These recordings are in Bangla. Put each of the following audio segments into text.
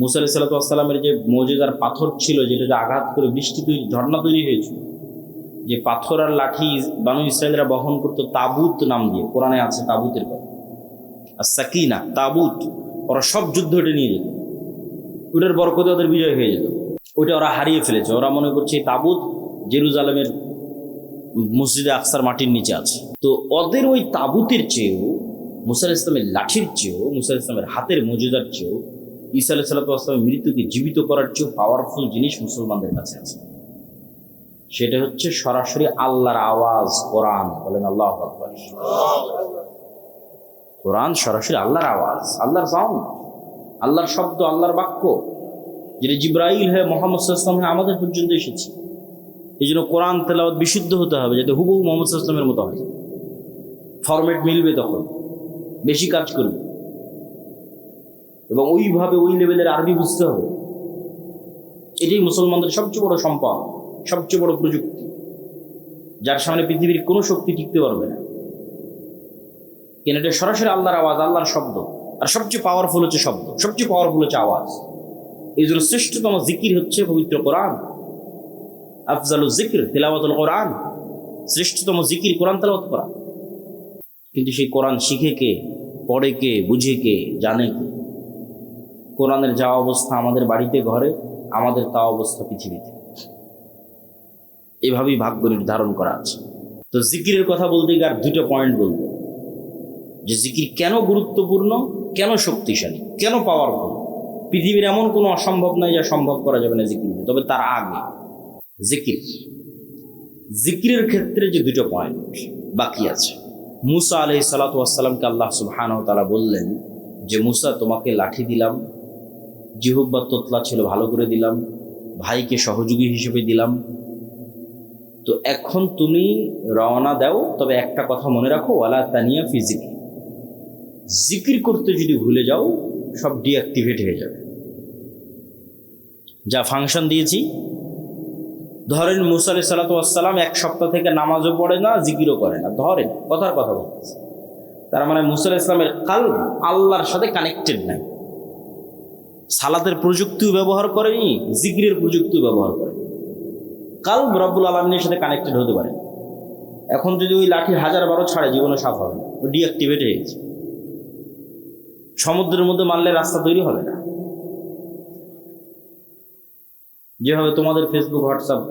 মুসা আলাইহিস সালামের যে মুজিজার পাথর ছিল, যেটাতে আঘাত করে বৃষ্টি তৈরি, ঝর্ণা তৈরি হয়েছিল, যে পাথর আর লাঠি বানু ইসরায়েলরা বহন করতো তাবুত নাম দিয়ে, কোরআনে আছে তাবুতের কথা, আর সাকিনা তাবুত, ওরা সব যুদ্ধ ওটা নিয়ে যেত, ওটার বরকতে ওদের বিজয় হয়ে যেত। ওইটা ওরা হারিয়ে ফেলেছে। ওরা মনে করছে এই তাবুত জেরুজালেমের মসজিদে আকসার মাটির নিচে আছে। তো ওদের ওই তাবুতের চেয়েও, মুসা আলাইহিস সালামের লাঠির চেয়েও, মুসা আলাইহিস সালামের হাতের মুজিজার চেয়েও, ঈসা আলাইহিস সালামের মৃত্যুকে জীবিত করার চেয়েও পাওয়ারফুল জিনিস মুসলমানদের কাছে আছে। সেটা হচ্ছে সরাসরি আল্লাহর আওয়াজ, কোরআন। বলেন আল্লাহু আকবার। কোরআন সরাসরি আল্লাহর আওয়াজ, আল্লাহর সাউন্ড, আল্লাহর শব্দ, আল্লাহর বাক্য, যেটা জিবরাইল হয়ে মুহাম্মদ সাল্লাল্লাহু আলাইহি ওয়াসাল্লাম আমাদের পর্যন্ত এসেছে। এই জন্য কোরআন তেলাওয়াত বিশুদ্ধ হতে হবে, যাতে হুবহু মুহাম্মদ সাল্লাল্লাহু আলাইহি ওয়াসাল্লামের মতো হয়। ফরম্যাট মিলবে, তখন বেশি কাজ করবে, এবং ওইভাবে ওই লেভেলের আরবি বুঝতে হবে। এটাই মুসলমানদের সবচেয়ে বড় সম্পদ, সবচেয়ে বড় প্রযুক্তি, যার সামনে পৃথিবীর কোনো শক্তি টিকতে পারবে না। কেন? এটা সরাসরি আল্লাহর আওয়াজ, আল্লাহর শব্দ, আর সবচেয়ে পাওয়ারফুল হচ্ছে শব্দ, সবচেয়ে পাওয়ারফুল হচ্ছে আওয়াজ। এই জন্য শ্রেষ্ঠতম জিকির হচ্ছে পবিত্র কোরআন। আফজালুজ জিকর তিলাওয়াতুল কোরআন, শ্রেষ্ঠতম জিকির কোরআন তেলাওয়াত করা। কিন্তু সেই কোরআন শিখে কে, পড়ে কে, বুঝে কে, জানে কে? কোরআনের যা অবস্থা আমাদের বাড়িতে ঘরে, আমাদের তা অবস্থা পৃথিবীতে। এভাবেই ভাগ্য নির্ধারণ করা আছে। তো জিকিরের কথা বলতে গিয়ে আর দুটো পয়েন্ট বলবো, যে জিকির কেন গুরুত্বপূর্ণ, কেন শক্তিশালী, কেন পাওয়ারফুল। পৃথিবীর এমন কোনো অসম্ভব নাই যা সম্ভব করা যাবে না জিকির দিয়ে। তবে তার আগে জিকিরের ক্ষেত্রে যে দুটো পয়েন্ট বাকি আছে। মুসা আলাইহিস সালাতু ওয়াস সালামকে আল্লাহ সুবহানাহু ওয়া তাআলা বললেন যে, মুসা, তোমাকে লাঠি দিলাম, জিহ্বা তোতলা ছিল, ভালো করে দিলাম, ভাইকে সহযোগী হিসেবে দিলাম, তো এখন তুমি রওনা দাও। তবে একটা কথা মনে রাখো, ওয়ালা তানিয়া ফি যিকরি, জিকির করতে যদি ভুলে যাও সব ডিঅ্যাক্টিভেট হয়ে যাবে। যা ফাংশন দিয়েছি, ধরেন মুসা আলাইহিস সালাতু ওয়াস সালাম এক সপ্তাহ থেকে নামাজও পড়ে না, জিকিরও করে না, ধরেন কথার কথা বলতেছে, তার মানে মুসা আলাইহিস সালামের কলব আল্লাহর সাথে কানেক্টেড নাই। সালাতের প্রযুক্তিও ব্যবহার করেনি, জিকিরের প্রযুক্তিও ব্যবহার করেনি, কলব রব্বুল আলামিনের সাথে কানেক্টেড হতে পারে। এখন যদি ওই লাঠি 1000 ছাড়ে, জীবনে সাফ হবে না, ও ডিঅ্যাক্টিভেট হয়ে গেছে। সমুদ্রের মধ্যে মারলে রাস্তা তৈরি হবে না। যেভাবে তোমাদের ফেসবুক, হোয়াটসঅ্যাপ,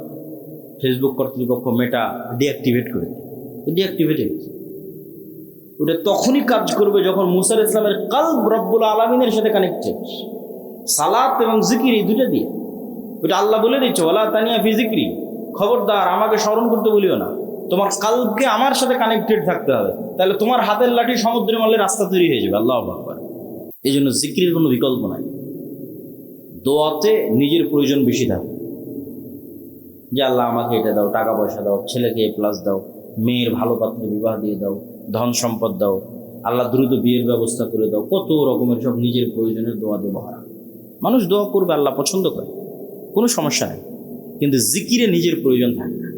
ফেসবুক কর্তৃপক্ষ মেটা ডিঅ্যাক্টিভেট করে দেয়, ডিঅ্যাক্টিভেট হয়ে গেছে। ওটা তখনই কাজ করবে যখন মুসা আলাইহিস সালামের কলব রব্বুল আলামিনের সাথে কানেক্টেড। সালাত এবং জিকির, এই দুটো দিয়ে ওটা আল্লাহ বলে দিচ্ছে, ওয়ালা তানিয়া ফি যিকরি, খবরদার আমাকে স্মরণ করতে বলিও না, তোমার কলবকে আমার সাথে কানেক্টেড থাকতে হবে। তাহলে তোমার হাতের লাঠি সমুদ্রে মারলে রাস্তা তৈরি হয়ে যাবে। আল্লাহু আকবার। এই জন্য জিকিরের কোনো বিকল্প নাই। দোয়াতে নিজের প্রয়োজন বেশি থাকে, যে আল্লাহ আমাকে এটা দাও, টাকা পয়সা দাও, ছেলেকে A+ দাও, মেয়ের ভালো পাত্রে বিবাহ দিয়ে দাও, ধন সম্পদ দাও, আল্লাহ দ্রুত বিয়ের ব্যবস্থা করে দাও, কত রকমের সব নিজের প্রয়োজনের দোয়া দিয়ে ভরা। মানুষ দোয়া করবে, আল্লাহ পছন্দ করে, কোনো সমস্যা নেই। কিন্তু জিকিরে নিজের প্রয়োজন থাকে না।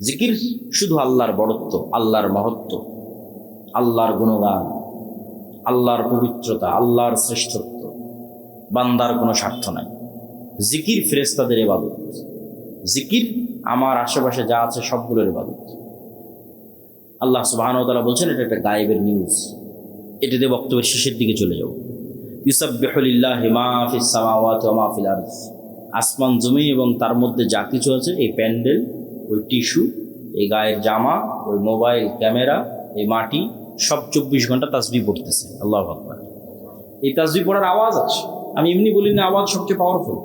জিকির শুধু আল্লাহর বড়ত্ব, আল্লাহর মহত্ব, আল্লাহর গুণগান, আল্লাহর পবিত্রতা, আল্লাহর শ্রেষ্ঠত্ব, বান্দার কোনো স্বার্থ নাই। জিকির ফেরেশতাদের ইবাদত, জিকির আমার আশেপাশে যা আছে সবগুলোর ইবাদত। আল্লাহ সুবহানাহু ওয়া তাআলা বলছেন, এটা একটা গায়েবের নিউজ। এটাতে বক্তব্যের শেষের দিকে চলে যাও। ইউসাব্বিহু লিল্লাহি মা ফিস সামাওয়াতি ওয়া মা ফিল আরদ, আসমান জমি এবং তার মধ্যে যা কিছু আছে, এই প্যান্ডেল, ওই টিস্যু, এই গায়ের জামা, ওই মোবাইল ক্যামেরা, এই মাটি, সব 24 ঘন্টা তাসবিহ পড়তেছে। আল্লাহু আকবার। এই তাসবিহ পড়ার আওয়াজ আছে। আমি এমনি বলি না, আওয়াজ সবচেয়ে পাওয়ারফুল।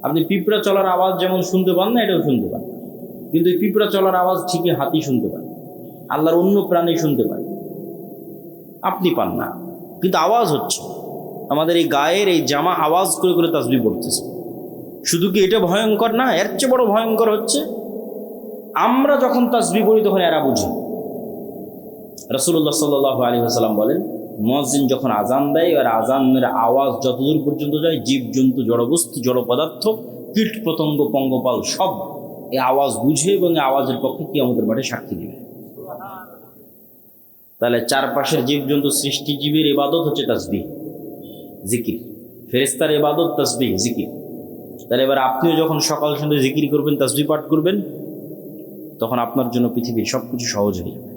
আপনি পিঁপড়া চলার আওয়াজ যেমন শুনতে পান না, এটাও শুনতে পান, কিন্তু এই পিঁপড়া চলার আওয়াজ ঠিকই হাতি শুনতে পায়, আল্লাহর অন্য প্রাণী শুনতে পায়, আপনি পান না, কিন্তু আওয়াজ হচ্ছে। আমাদের এই গায়ের এই জামা আওয়াজ করে করে তাসবিহ পড়তেছে। শুধু কি এটা ভয়ঙ্কর না, এর চেয়ে বড় ভয়ঙ্কর হচ্ছে আমরা যখন তাসবিহ পড়ি তখন এরা বুঝি। রাসূলুল্লাহ সাল্লাল্লাহু আলাইহি ওয়াসাল্লাম বলেন, মুয়াজ্জিন যখন আজান দেয়, আর আজানের আওয়াজ যতদূর পর্যন্ত যায়, জীবজন্তু, জড়বস্তু, জড় পদার্থ, কীট পতঙ্গ, পঙ্গপাল সব এই আওয়াজ বুঝে এবং এই আওয়াজের পক্ষে কিয়ামতের মাঠে সাক্ষী দিবে। তাহলে চারপাশের জীবজন্তু, সৃষ্টিজীবীর ইবাদত হচ্ছে তাসবিহ। জিকির, ফেরেশতার ইবাদত, তাসবিহ, জিকির। তাহলে এবার আপনিও যখন সকাল সন্ধ্যা জিকির করবেন, তাসবিহ পাঠ করবেন, তখন আপনার জন্য পৃথিবীর সবকিছু সহজ হয়ে যাবে।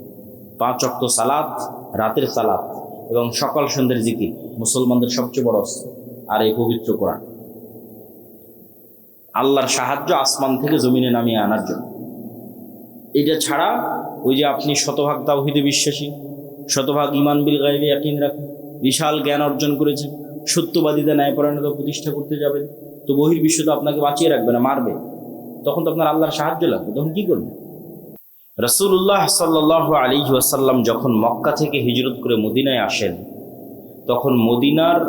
5 ওয়াক্ত সালাত, রাতের সালাত এবং সকাল সন্ধ্যের জিকির মুসলমানদের সবচেয়ে বড় অস্ত্র। আর এই পবিত্র কোরআন, আল্লাহর সাহায্য আসমান থেকে জমিনে নামিয়ে আনার জন্য। এটা ছাড়া ওই যে আপনি শতভাগ তাওহীদে বিশ্বাসী, শতভাগ ঈমান বিল গায়বে ইয়াকিন রাখেন, বিশাল জ্ঞান অর্জন করেছেন, সত্যবাদিতা ন্যায়পরায়ণতা প্রতিষ্ঠা করতে যাবেন, তো বহির্বিশ্ব তো আপনাকে বাঁচিয়ে রাখবে না, মারবে। তখন তো আপনার আল্লাহর সাহায্য লাগবে, তখন কি করবেন? রাসূলুল্লাহ সাল্লাল্লাহু আলাইহি ওয়াসাল্লাম যখন মক্কা থেকে হিজরত করে মদিনায় আসেন, তখন মদিনার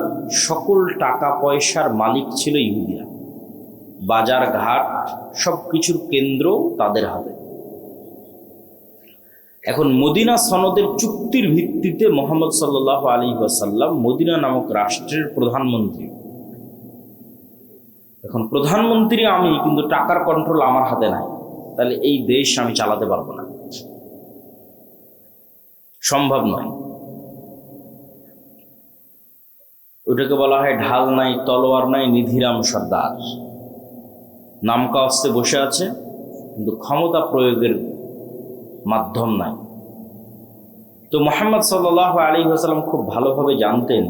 সকল টাকা পয়সার মালিক ছিল ইহুদিরা। বাজার ঘাট সবকিছুর কেন্দ্র তাদের হাতে। এখন মদিনা সনদের চুক্তির ভিত্তিতে মুহাম্মদ সাল্লাল্লাহু আলাইহি ওয়াসাল্লাম মদিনা নামক রাষ্ট্রের প্রধানমন্ত্রী। এখন প্রধানমন্ত্রী আমি, কিন্তু টাকার কন্ট্রোল আমার হাতে নাই, তাহলে এই দেশ আমি চালাতে পারবো না, সম্ভব নয়। ওটাকে বলা হয় ঢাল নাই, তলোয়ার নাই, নিধিরাম সর্দার। নামকা অস্তে বসে আছে, কিন্তু ক্ষমতা প্রয়োগের মাধ্যম নাই। তো মুহাম্মদ সাল্লাল্লাহু আলাইহি ওয়াসাল্লাম খুব ভালোভাবে জানতেন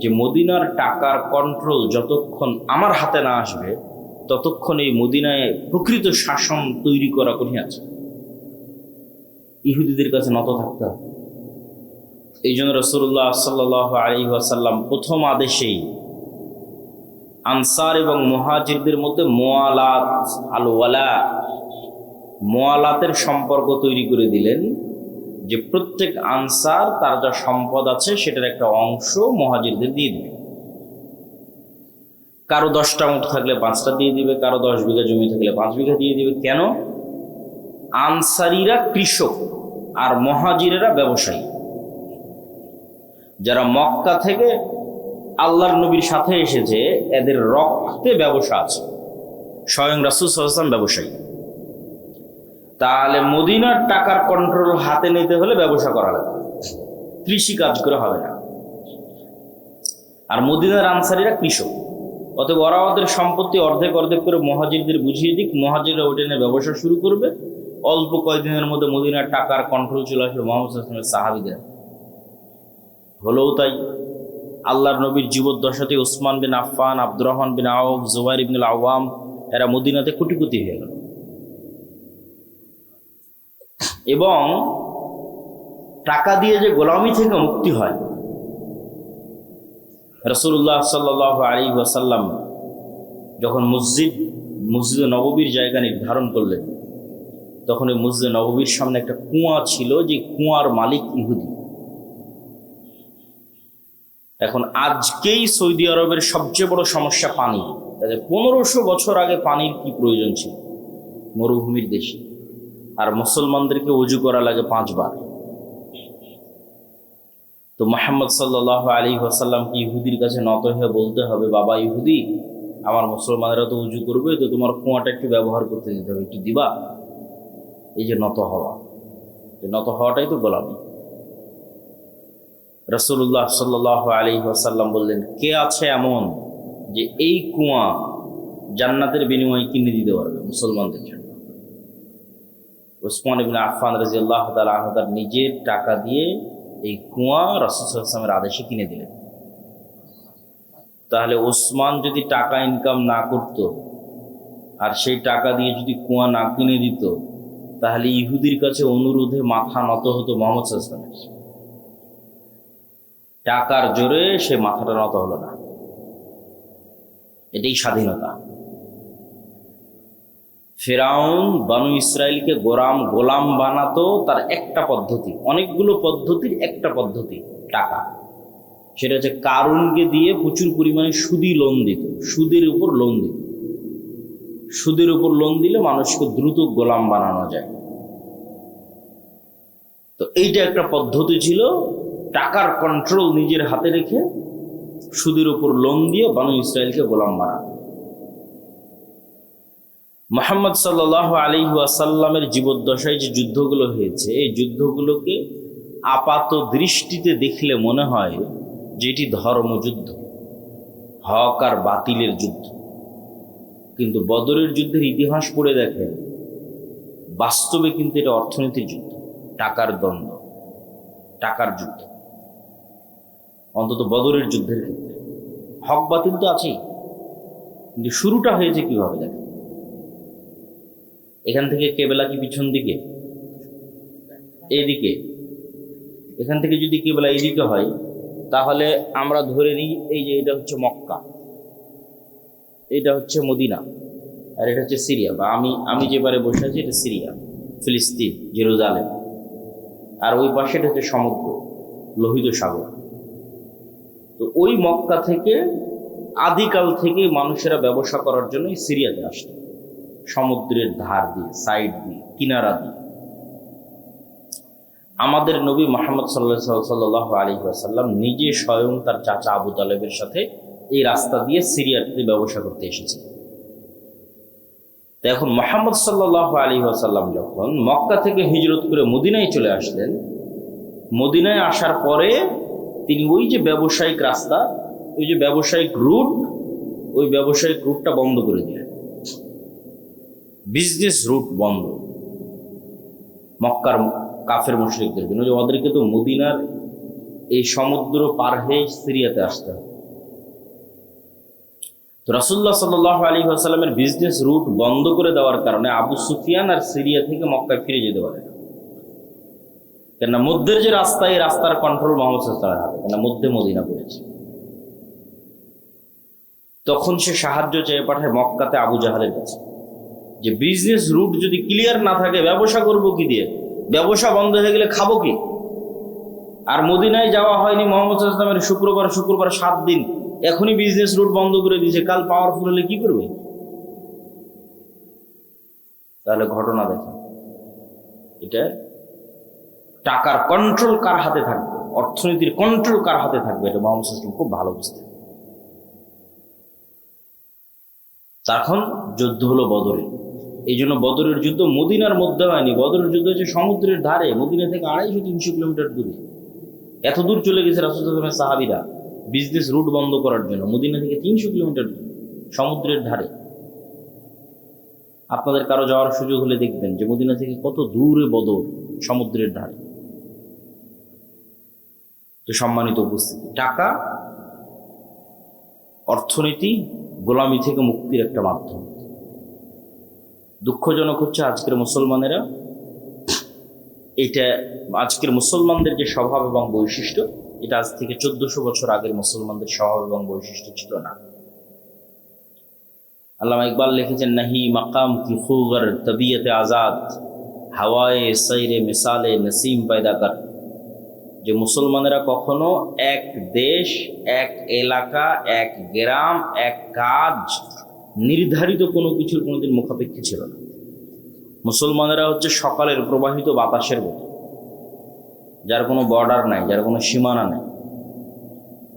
যে মদিনার টাকার কন্ট্রোল যতক্ষণ আমার হাতে না আসবে, ততক্ষণ এই মদিনায় প্রকৃত শাসন তৈরি করা কঠিন আছে। ইহুদিদের কাছে নত থাকতে হবে। এই জন্য রাসূলুল্লাহ সাল্লাল্লাহু আলাইহি ওয়াসাল্লাম প্রথম আদেশেই আনসার এবং মুহাজিরদের মধ্যে মুআলাত, আল ওয়ালা, মুআলাতের সম্পর্ক তৈরি করে দিলেন, যে প্রত্যেক আনসার তার যা সম্পদ আছে সেটার একটা অংশ মুহাজিরদের দিয়ে দিবে। কারো 10টা উট থাকলে 5টা দিয়ে দিবে, কারো 10 বিঘা জমি থাকলে 5 বিঘা দিয়ে দিবে। কেন? আনসারীরা কৃষক আর মুহাজিরেরা ব্যবসায়ী, যারা মক্কা থেকে আল্লাহর নবীর সাথে এসেছে, এদের রক্তে ব্যবসা আছে। স্বয়ং রাসূল সাল্লাল্লাহু আলাইহি ওয়াসাল্লাম ব্যবসায়ী। তাহলে মদিনার টাকার কন্ট্রোল হাতে নিতে হলে ব্যবসা করা লাগবে, কৃষি কাজ করে হবে না। আর মদিনার আনসারীরা কৃষক, অতএব ওরা ওদের সম্পত্তি অর্ধেক অর্ধেক করে মুহাজিরদের বুঝিয়ে দিক, মুহাজিররা ওটা নিয়ে ব্যবসা শুরু করবে। অল্প কয়েকদিনের মধ্যে মদিনার টাকার কন্ট্রোল চলে আসবে মুহাম্মদ সাল্লাল্লাহু আলাইহি ওয়াসাল্লামের সাহাবীদের। হলেও তাই। আল্লাহর নবীর জীবদ্দশাতে ওসমান বিন আফফান, আব্দুর রহমান বিন আওফ, জুবাইর ইবনুল আওয়াম এরা মদিনাতে কোটিপতি হয়ে গেল। এবং টাকা দিয়ে যে গোলামি থেকে মুক্তি হয়, রাসূলুল্লাহ সাল্লাল্লাহু আলাইহি ওয়াসাল্লাম যখন মসজিদে নববীর জায়গা নির্ধারণ করলেন, তখন ওই মসজিদে নববীর সামনে একটা কুয়া ছিল, যে কুয়ার মালিক ইহুদি। এখন আজকেই সৌদি আরবের সবচেয়ে বড় সমস্যা পানি। 1500 বছর আগে পানির কি প্রয়োজন ছিল মরুভূমির দেশে, আর মুসলমানদেরকে ওযু করা লাগে 5 বার। তো মুহাম্মদ সাল্লাল্লাহু আলাইহি ওয়াসাল্লাম কি ইহুদির কাছে নত হয়ে বলতে হবে, বাবা ইহুদি, আমার মুসলমানেরা তো ওযু করবে, তো তোমার কুয়াটা একটু ব্যবহার করতে দিতে হবে, একটু দিবা? এই যে নত হওয়া, এই নত হওয়াটাই তো গোলামি। রাসূলুল্লাহ সাল্লাল্লাহু আলাইহি ওয়াসাল্লাম বললেন, কে আছে এমন যে এই কুয়া জান্নাতের বিনিময়ে কিনে দিতে পারবে মুসলমানদের জন্য? ওসমান ইবনে আফফান রাদিয়াল্লাহু তাআলা আনহু তার নিজের টাকা দিয়ে এই কুয়া রাসূল সাল্লাল্লাহু আলাইহি ওয়াসাল্লামের আদেশে কিনে দিলেন। তাহলে ওসমান যদি টাকা ইনকাম না করত, আর সেই টাকা দিয়ে যদি কুয়া না কিনে দিত, তাহলে ইহুদির কাছে অনুরোধে মাথা নত হতো মুহাম্মদ সাল্লাল্লাহু আলাইহি ওয়াসাল্লামের। টাকার জোরে সে মাথাটা নত হলো না। এটাই স্বাধীনতা। ফেরাউন বানু ইসরায়েলকে গোলাম বানাতো, তার একটা পদ্ধতি, অনেকগুলো পদ্ধতির একটা পদ্ধতি টাকা। সেটা হচ্ছে কারুনকে দিয়ে প্রচুর পরিমাণে সুদি লোন দিত, সুদের উপর লোন দিত। সুদের উপর লোন দিলে মানুষকে দ্রুত গোলাম বানানো যায়। তো এইটা একটা পদ্ধতি ছিল, টাকার কন্ট্রোল নিজের হাতে রেখে সুদের উপর লোন দিয়ে বানু ইসরায়েলকে গোলাম বানানো। মুহাম্মদ সাল্লাল্লাহু আলাইহি ওয়াসাল্লামের জীবদ্দশায় যে যুদ্ধগুলো হয়েছে, এই যুদ্ধগুলোকে আপাত দৃষ্টিতে দেখলে মনে হয় যে এটি ধর্মযুদ্ধ, হক আর বাতিলের যুদ্ধ। কিন্তু বদরের যুদ্ধের ইতিহাস পড়ে দেখেন, বাস্তবে কিন্তু এটা অর্থনীতির যুদ্ধ, টাকার দ্বন্দ্ব, টাকার যুদ্ধ। অন্তত বদরের যুদ্ধের ক্ষেত্রে হক বাতিল তো আছেই, কিন্তু শুরুটা হয়েছে কিভাবে দেখেন। এখান থেকে কেবলা কি পিছন দিকে, এইদিকে? এখান থেকে যদি কেবলা এইদিকে হয়, তাহলে আমরা ধরে নিই এই যে এটা হচ্ছে মক্কা, এটা হচ্ছে মদিনা, আর এটা হচ্ছে সিরিয়া, বা আমি যেবারে বসে আছি এটা সিরিয়া, ফিলিস্তিন, জেরুজালেম। আর ওই পাশে এটা হচ্ছে সমুদ্র, লোহিত সাগর। তো ওই মক্কা থেকে আদিকাল থেকে মানুষেরা ব্যবসা করার জন্য সিরিয়াতে আসতো, সমুদ্রের ধার দিয়ে, সাইড দিয়ে, কিনারা দিয়ে। আমাদের নবী মুহাম্মদ সাল্লাল্লাহু আলাইহি ওয়াসাল্লাম নিজে স্বয়ং তার চাচা আবু তালেবের সাথে এই রাস্তা দিয়ে সিরিয়াতে ব্যবসা করতে এসেছে। তো এখন মুহাম্মদ সাল্লাল্লাহু আলাইহি ওয়াসাল্লাম যখন মক্কা থেকে হিজরত করে মদিনায় চলে আসলেন, মদিনায় আসার পরে তিনি ওই যে ব্যবসায়িক রাস্তা, ওই যে ব্যবসায়িক রুট, ওই ব্যবসায়িক রুটটা বন্ধ করে দিলেন। বিজনেস রুট বন্ধ মক্কার কাফের মুশরিকদের জন্য, যে ওদেরকে তো মদিনার এই সমুদ্র পার হয়ে সিরিয়াতে আসতে হবে। তো রাসূলুল্লাহ সাল্লাল্লাহু আলাইহি ওয়াসাল্লামের বিজনেস রুট বন্ধ করে দেওয়ার কারণে আবু সুফিয়ান আর সিরিয়া থেকে মক্কায় ফিরে যেতে পারে না। কেননা মধ্যের যে রাস্তা, এই রাস্তার কন্ট্রোল মুহাম্মদ সাল্লাল্লাহু আলাইহি ওয়াসাল্লামের হাতে, কেননা মধ্যে মদিনা পড়েছে। তখন সে সাহায্য চেয়ে পাঠায় মক্কাতে আবু জাহালের কাছে, যে বিজনেস রুট যদি ক্লিয়ার না থাকে ব্যবসা করবো কি দিয়ে, ব্যবসা বন্ধ হয়ে গেলে খাবো কি? আর মদিনায় যাওয়া হয়নি মুহাম্মদ সাল্লাল্লাহু আলাইহি ওয়াসাল্লামের শুক্রবার 7 দিন, এখনই বিজনেস রুট বন্ধ করে দিয়েছে, কাল পাওয়ারফুল হলে কি করবে? তাহলে ঘটনা দেখেন, এটা টাকার কন্ট্রোল কার হাতে থাকবে, অর্থনীতির কন্ট্রোল কার হাতে থাকবে, এটা মুহাম্মদ সাল্লাল্লাহু আলাইহি ওয়াসাল্লাম খুব ভালো বুঝতেন। তখন যুদ্ধ হলো বদরে। এই জন্য বদরের যুদ্ধ মদিনার মধ্যে হয়নি, বদরের যুদ্ধ হচ্ছে সমুদ্রের ধারে, মদিনা থেকে 250-300 কিলোমিটার দূরে। এত দূর চলে গেছে রাসূলুল্লাহ সাল্লাল্লাহু আলাইহি ওয়াসাল্লামের সাহাবীরা বিজনেস রুট বন্ধ করার জন্য, মদিনা থেকে 300 কিলোমিটার দূরে, সমুদ্রের ধারে। আপনাদের কারো যাওয়ার সুযোগ হলে দেখবেন যে মদিনা থেকে কত দূরে বদর, সমুদ্রের ধারে। তো সম্মানিত উপস্থিতি, টাকা অর্থনীতি গোলামি থেকে মুক্তির একটা মাধ্যম। দুঃখজনক হচ্ছে আজকের মুসলমানেরা, এটা আজকের মুসলমানদের যে স্বভাব এবং বৈশিষ্ট্য, এটা আজ থেকে 1400 বছর আগের মুসলমানদের স্বভাব এবং বৈশিষ্ট্য ছিল না। আল্লামা ইকবাল লিখেছেন, নাহি মাকাম কি খুগর তবিয়তে আজাদ, হাওয়ায়ে সাইরে মিসালে নসিম পয়দা কর। যে মুসলমানেরা কখনো এক দেশ, এক এলাকা, এক গ্রাম, এক কাজ, নির্ধারিত কোনো কিছুর কোনোদিন মুখাপেক্ষী ছিল না। মুসলমানেরা হচ্ছে সকালের প্রবাহিত বাতাসের মতো, যার কোনো বর্ডার নাই, যার কোনো সীমানা নাই।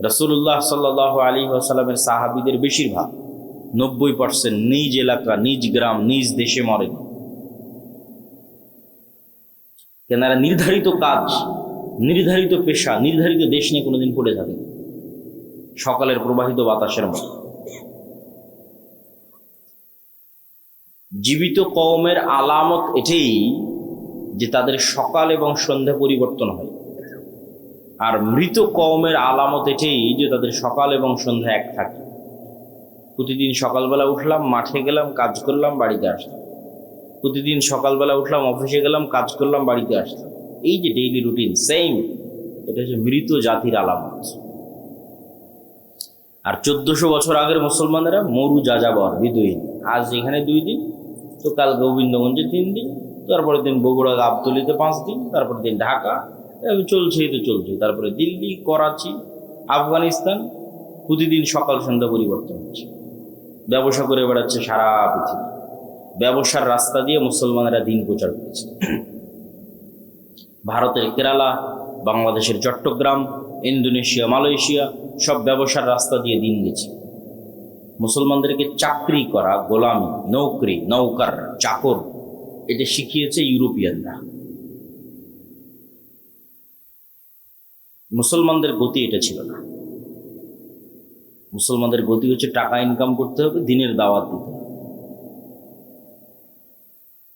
রাসূলুল্লাহ সাল্লাল্লাহু আলাইহি ওয়াসাল্লামের সাহাবীদের বেশিরভাগ 90% নিজ এলাকা, নিজ গ্রাম, নিজ দেশে মরেন। কেনারা নির্ধারিত কাজ, নির্ধারিত পেশা, নির্ধারিত দেশ নিয়ে কোনোদিন পড়ে থাকে, সকালের প্রবাহিত বাতাসের মতো। জীবিত কওমের আলামত এটাই যে তাদের সকাল এবং সন্ধ্যা পরিবর্তন হয়, আর মৃত কওমের আলামত এটাই যে তাদের সকাল এবং সন্ধ্যা এক থাকে। প্রতিদিন সকালবেলা উঠলাম, মাঠে গেলাম, কাজ করলাম, বাড়িতে আসলাম। প্রতিদিন সকালবেলা উঠলাম, অফিসে গেলাম, কাজ করলাম, বাড়িতে আসলাম। এই যে ডেইলি রুটিন, সেম, এটা হচ্ছে মৃত জাতির আলামত। আর 1400 বছর আগের মুসলমানেরা মরু যাযাবর, বিদয়ী। আজ এখানে 2 দিন, তো কাল গোবিন্দগঞ্জে 3 দিন, তারপরের দিন বগুড়া গাবতলীতে 5 দিন, তারপর দিন ঢাকা, চলছেই তো চলছে। তারপরে দিল্লি, করাচি, আফগানিস্তান, প্রতিদিন সকাল সন্ধ্যা পরিবর্তন হচ্ছে। ব্যবসা করে বেড়াচ্ছে সারা পৃথিবী। ব্যবসার রাস্তা দিয়ে মুসলমানেরা দিন প্রচার করেছে। ভারতের কেরালা, বাংলাদেশের চট্টগ্রাম, ইন্দোনেশিয়া, মালয়েশিয়া, সব ব্যবসার রাস্তা দিয়ে দিন গেছে। মুসলমানদেরকে চাকরি করা, গোলামি, নৌকরি, নৌকার, চাকর, এটা শিখিয়েছে ইউরোপিয়ানরা। মুসলমানদের গতি এটা ছিল না। মুসলমানদের গতি হচ্ছে টাকা ইনকাম করতে হবে, দিনের দাওয়াত দিতে হবে,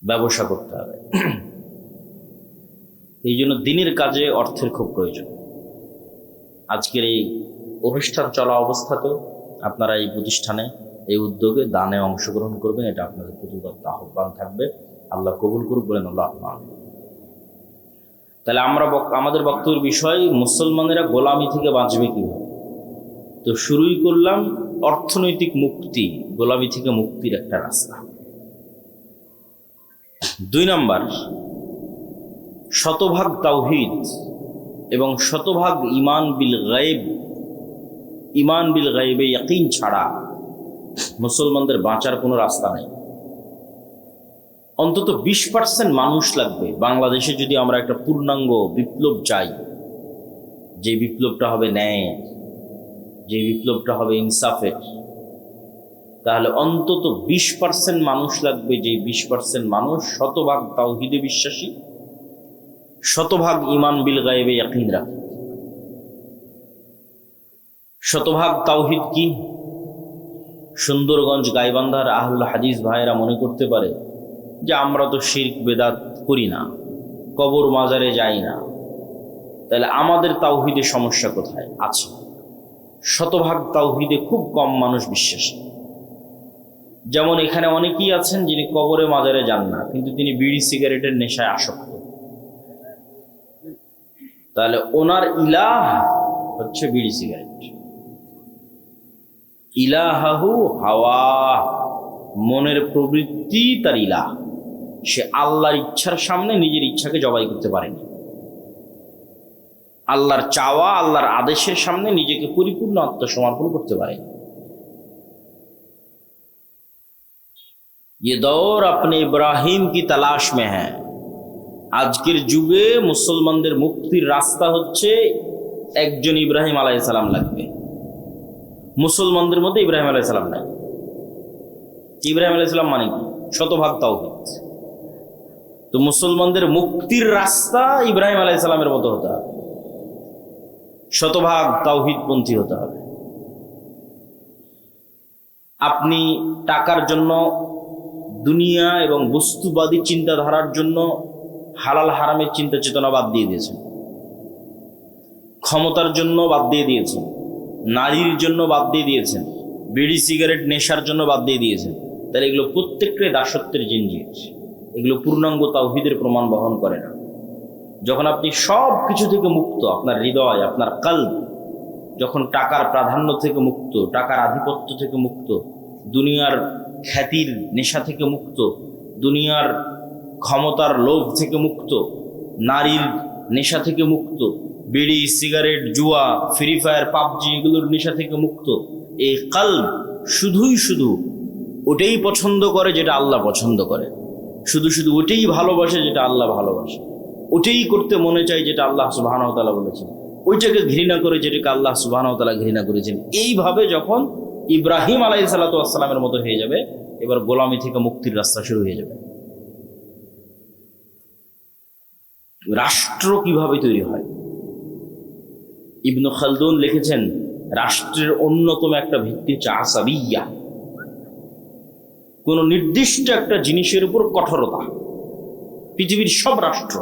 ব্যবসা করতে হবে। এই জন্য দিনের কাজে অর্থের খুব প্রয়োজন। আজকের এই অনুষ্ঠান চলা অবস্থাতেও আপনারা এই প্রতিষ্ঠানে, এই উদ্যোগে দানে অংশগ্রহণ করবেন, এটা আপনাদের প্রতি আহ্বান থাকবে। আল্লাহ কবুল করুক, বলেন আল্লাহ আমিন। তাহলে আমাদের বক্তব্যের বিষয়, মুসলমানেরা গোলামি থেকে বাঁচবে কিভাবে। তো শুরুই করলাম অর্থনৈতিক মুক্তি, গোলামি থেকে মুক্তির একটা রাস্তা। 2 নম্বর, শতভাগ তাওহীদ এবং শতভাগ ঈমান বিল গায়ব। ঈমান বিল গায়বে ইয়াকিন ছাড়া মুসলমানদের বাঁচার কোনো রাস্তা নেই। অন্তত 20% মানুষ লাগবে বাংলাদেশে যদি আমরা একটা পূর্ণাঙ্গ বিপ্লব চাই, যে বিপ্লবটা হবে ন্যায়, যে বিপ্লবটা হবে ইনসাফের, তাহলে অন্তত 20% মানুষ লাগবে, যে 20% মানুষ শতভাগ তাওহীদে বিশ্বাসী, শতভাগ ঈমান বিল গায়বে ইয়াকিন রাখে। শতভাগ তাওহীদ কি? সুন্দরগঞ্জ গাইবান্ধার আহলুল হাদিস ভাইয়েরা মনে করতে পারে যে আমরা তো শিরক বেদাত করি না, কবর মাজারে যাই না, তাহলে আমাদের তাওহীদের সমস্যা কোথায়? আছে। শতভাগ তাওহীদে খুব কম মানুষ বিশ্বাসী। যেমন এখানে অনেকেই আছেন যিনি কবরে মাজারে যান না, কিন্তু তিনি বিড়ি সিগারেটের নেশায় আসক্ত। তাহলে ওনার ইলাহ হচ্ছে বিড়ি সিগারেট। ইলাহাহু হাওয়া, মনের প্রবৃত্তি তার ইলাহ। সে আল্লাহর ইচ্ছার সামনে নিজের ইচ্ছাকে জবাই করতে পারেনি। আল্লাহর চাওয়া, আল্লাহর আদেশের সামনে নিজেকে পরিপূর্ণ আত্মসমর্পণ করতে পারেনি। ये दौर अपने इब्राहिम की तलाश में है। আজকের যুগে মুসলমানদের মুক্তির রাস্তা হচ্ছে একজন ইব্রাহিম আলাইহিস সালাম লাগবে। মুসলমানদের মধ্যে ইব্রাহিম আলাইহিস সালাম নাই। ইব্রাহিম আলাইহিস সালাম মানে কি? শতভাগ তাওহীদ। তো মুসলমানদের মুক্তির রাস্তা ইব্রাহিম আলাইহিস সালামের মতো হতে হবে, শতভাগ তাওহীদপন্থী হতে হবে। আপনি টাকার জন্য, দুনিয়া এবং বস্তুবাদী চিন্তাধারার জন্য হালাল হারামের চিন্তা চেতনা বাদ দিয়ে দিয়েছেন, ক্ষমতার জন্য বাদ দিয়ে দিয়েছেন, নারীর জন্য বাদ দিয়ে দিয়েছেন, বিড়ি সিগারেট নেশার জন্য বাদ দিয়ে দিয়েছেন। তাহলে এগুলো প্রত্যেকটাই দাসত্বের জিনজির। এগুলো পূর্ণাঙ্গ তাওহীদের প্রমাণ বহন করে না। যখন আপনি সব কিছু থেকে মুক্ত, আপনার হৃদয়, আপনার কলব যখন টাকার প্রাধান্য থেকে মুক্ত, টাকার আধিপত্য থেকে মুক্ত, দুনিয়ার খ্যাতির নেশা থেকে মুক্ত, দুনিয়ার ক্ষমতার লোভ থেকে মুক্ত, নারীর নেশা থেকে মুক্ত, বিড়ি সিগারেট জুয়া ফ্রি ফায়ার পাবজি এগুলোর নেশা থেকে মুক্ত, এই কলব শুধুই শুধু ওটাই পছন্দ করে যেটা আল্লাহ পছন্দ করে, শুধু শুধু ওটাই ভালোবাসে যেটা আল্লাহ ভালোবাসে, ওটাই করতে মনে চায় যেটা আল্লাহ সুবহানাহু ওয়া তাআলা বলেছেন, ওইটাকে ঘৃণা করে যেটাকে আল্লাহ সুবহানাহু ওয়া তাআলা ঘৃণা করেছেন। এইভাবে যখন ইব্রাহিম আলাইহিস সালাতু ওয়াস সালামের মতো হয়ে যাবে, এবার গোলামি থেকে মুক্তির রাস্তা শুরু হয়ে যাবে। রাষ্ট্র কিভাবে তৈরি হয়? ইবনে খালদুন লিখেছেন, রাষ্ট্রের অন্যতম একটা ভিত্তি হচ্ছে আসাবিয়া, কোন নির্দিষ্ট একটা জিনিসের উপর কঠোরতা। পৃথিবীর সব রাষ্ট্র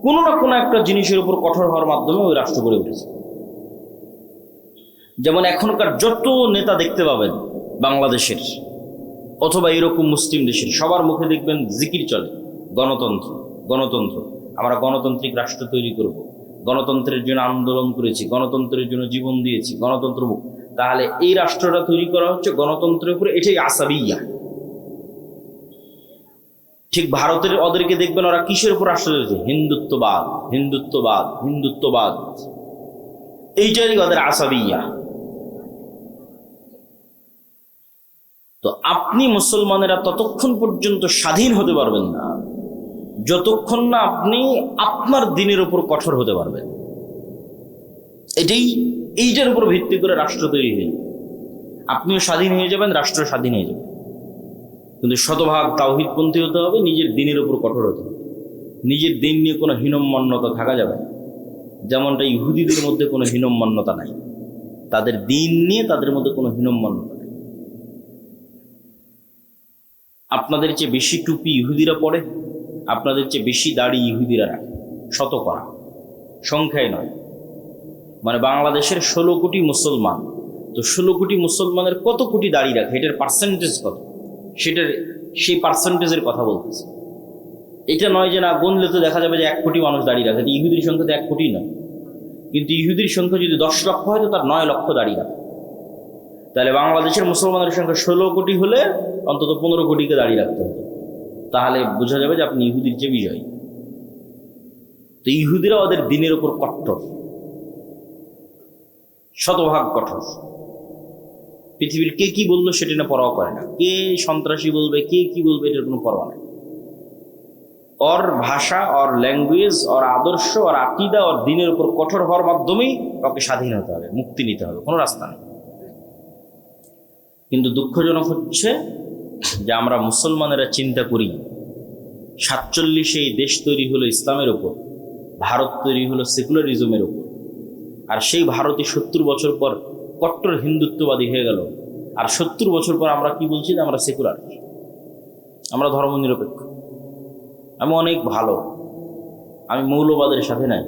কোনো না কোনো একটা জিনিসের উপর কঠোর হওয়ার মাধ্যমে ওই রাষ্ট্র গড়ে উঠেছে। যেমন এখনকার যত নেতা দেখতে পাবেন বাংলাদেশের অথবা এরকম মুসলিম দেশের, সবার মুখে দেখবেন জিকির চলে, গণতন্ত্র গণতন্ত্র, আমরা গণতান্ত্রিক রাষ্ট্র তৈরি করব, গণতন্ত্রের জন্য আন্দোলন করেছি, গণতন্ত্রের জন্য জীবন দিয়েছি, গণতন্ত্র মুখ। তাহলে এই রাষ্ট্রটা তৈরি করা হচ্ছে গণতন্ত্রের উপরে, এটাই আসাবিয়া। ঠিক ভারতের ওদেরকে দেখবেন ওরা কিসের উপর রাষ্ট্র তৈরি? হিন্দুত্ববাদ, হিন্দুত্ববাদ, হিন্দুত্ববাদ, এইটাই ওদের আসাবিয়া। তো আপনি মুসলমানেরা ততক্ষণ পর্যন্ত স্বাধীন হতে পারবেন না যতক্ষণ না আপনি আপনার দিনের উপর কঠোর হতে পারবেন। এইটার উপর ভিত্তি করে রাষ্ট্র তৈরি হয়ে যাবে। আপনিও স্বাধীন হয়ে যাবেন, রাষ্ট্র স্বাধীন হয়ে যাবে। কিন্তু শতভাগ তাওহীদপন্থী হতে হবে, নিজের দিনের উপর কঠোর হতে হবে। নিজের দিন নিয়ে কোনো হীনম্মন্যতা থাকা যাবে না, যেমনটা ইহুদিদের মধ্যে কোনো হীনম্মন্যতা নাই। তাদের দিন নিয়ে তাদের মধ্যে কোনো হীনম্মন্যতা নেই। আপনাদের চেয়ে বেশি টুপি ইহুদিরা পরে, আপনাদের চেয়ে বেশি দাড়ি ইহুদিরা রাখে, শতকরা, সংখ্যায় নয়। মানে বাংলাদেশের 16 কোটি মুসলমান, তো 16 কোটি মুসলমানের কত কোটি দাড়ি রাখে, এটার পার্সেন্টেজ কত, সেই পার্সেন্টেজের কথা বলতেছে। এটা নয় যে না গুনলে তো দেখা যাবে যে 1 কোটি মানুষ দাড়ি রাখে, ইহুদির সংখ্যা তো 1 কোটি নয়, কিন্তু ইহুদির সংখ্যা যদি 10 লক্ষ হয় তো তার 9 লক্ষ দাড়ি রাখে। তাহলে বাংলাদেশের মুসলমানের সংখ্যা 16 কোটি হলে অন্তত 15 কোটিকে দাড়ি রাখতে হবে, তাহলে বোঝা যাবে যে আপনি ইহুদির চেয়ে বিজয়ী। তো ইহুদিরা ওদের দিনের উপর কট্টর, শতভাগ কঠোর। পৃথিবীর কে কি বললো সেটা না পরোয়া করে না, কে সন্ত্রাসী বলবে, কে কি বলবে, এটার কোনো পরোয়া নেই। ওর ভাষা, ওর ল্যাঙ্গুয়েজ, ওর আদর্শ, ওর আকিদা, ওর দিনের উপর কঠোর হওয়ার মাধ্যমেই ওকে স্বাধীন হতে হবে, মুক্তি নিতে হবে, কোনো রাস্তা নেই। কিন্তু দুঃখজনক হচ্ছে যে আমরা মুসলমানেরা চিন্তা করি 47 এই দেশ তৈরি হলো ইসলামের উপর, ভারত তৈরি হলো সেকুলারিজমের উপর, আর সেই ভারতই 70 বছর পর কট্টর হিন্দুত্ববাদী হয়ে গেল। আর 70 বছর পর আমরা কি বলছি, যে আমরা সেকুলার, আমরা ধর্মনিরপেক্ষ, আমি অনেক ভালো, আমি মৌলবাদের সাথে নাই,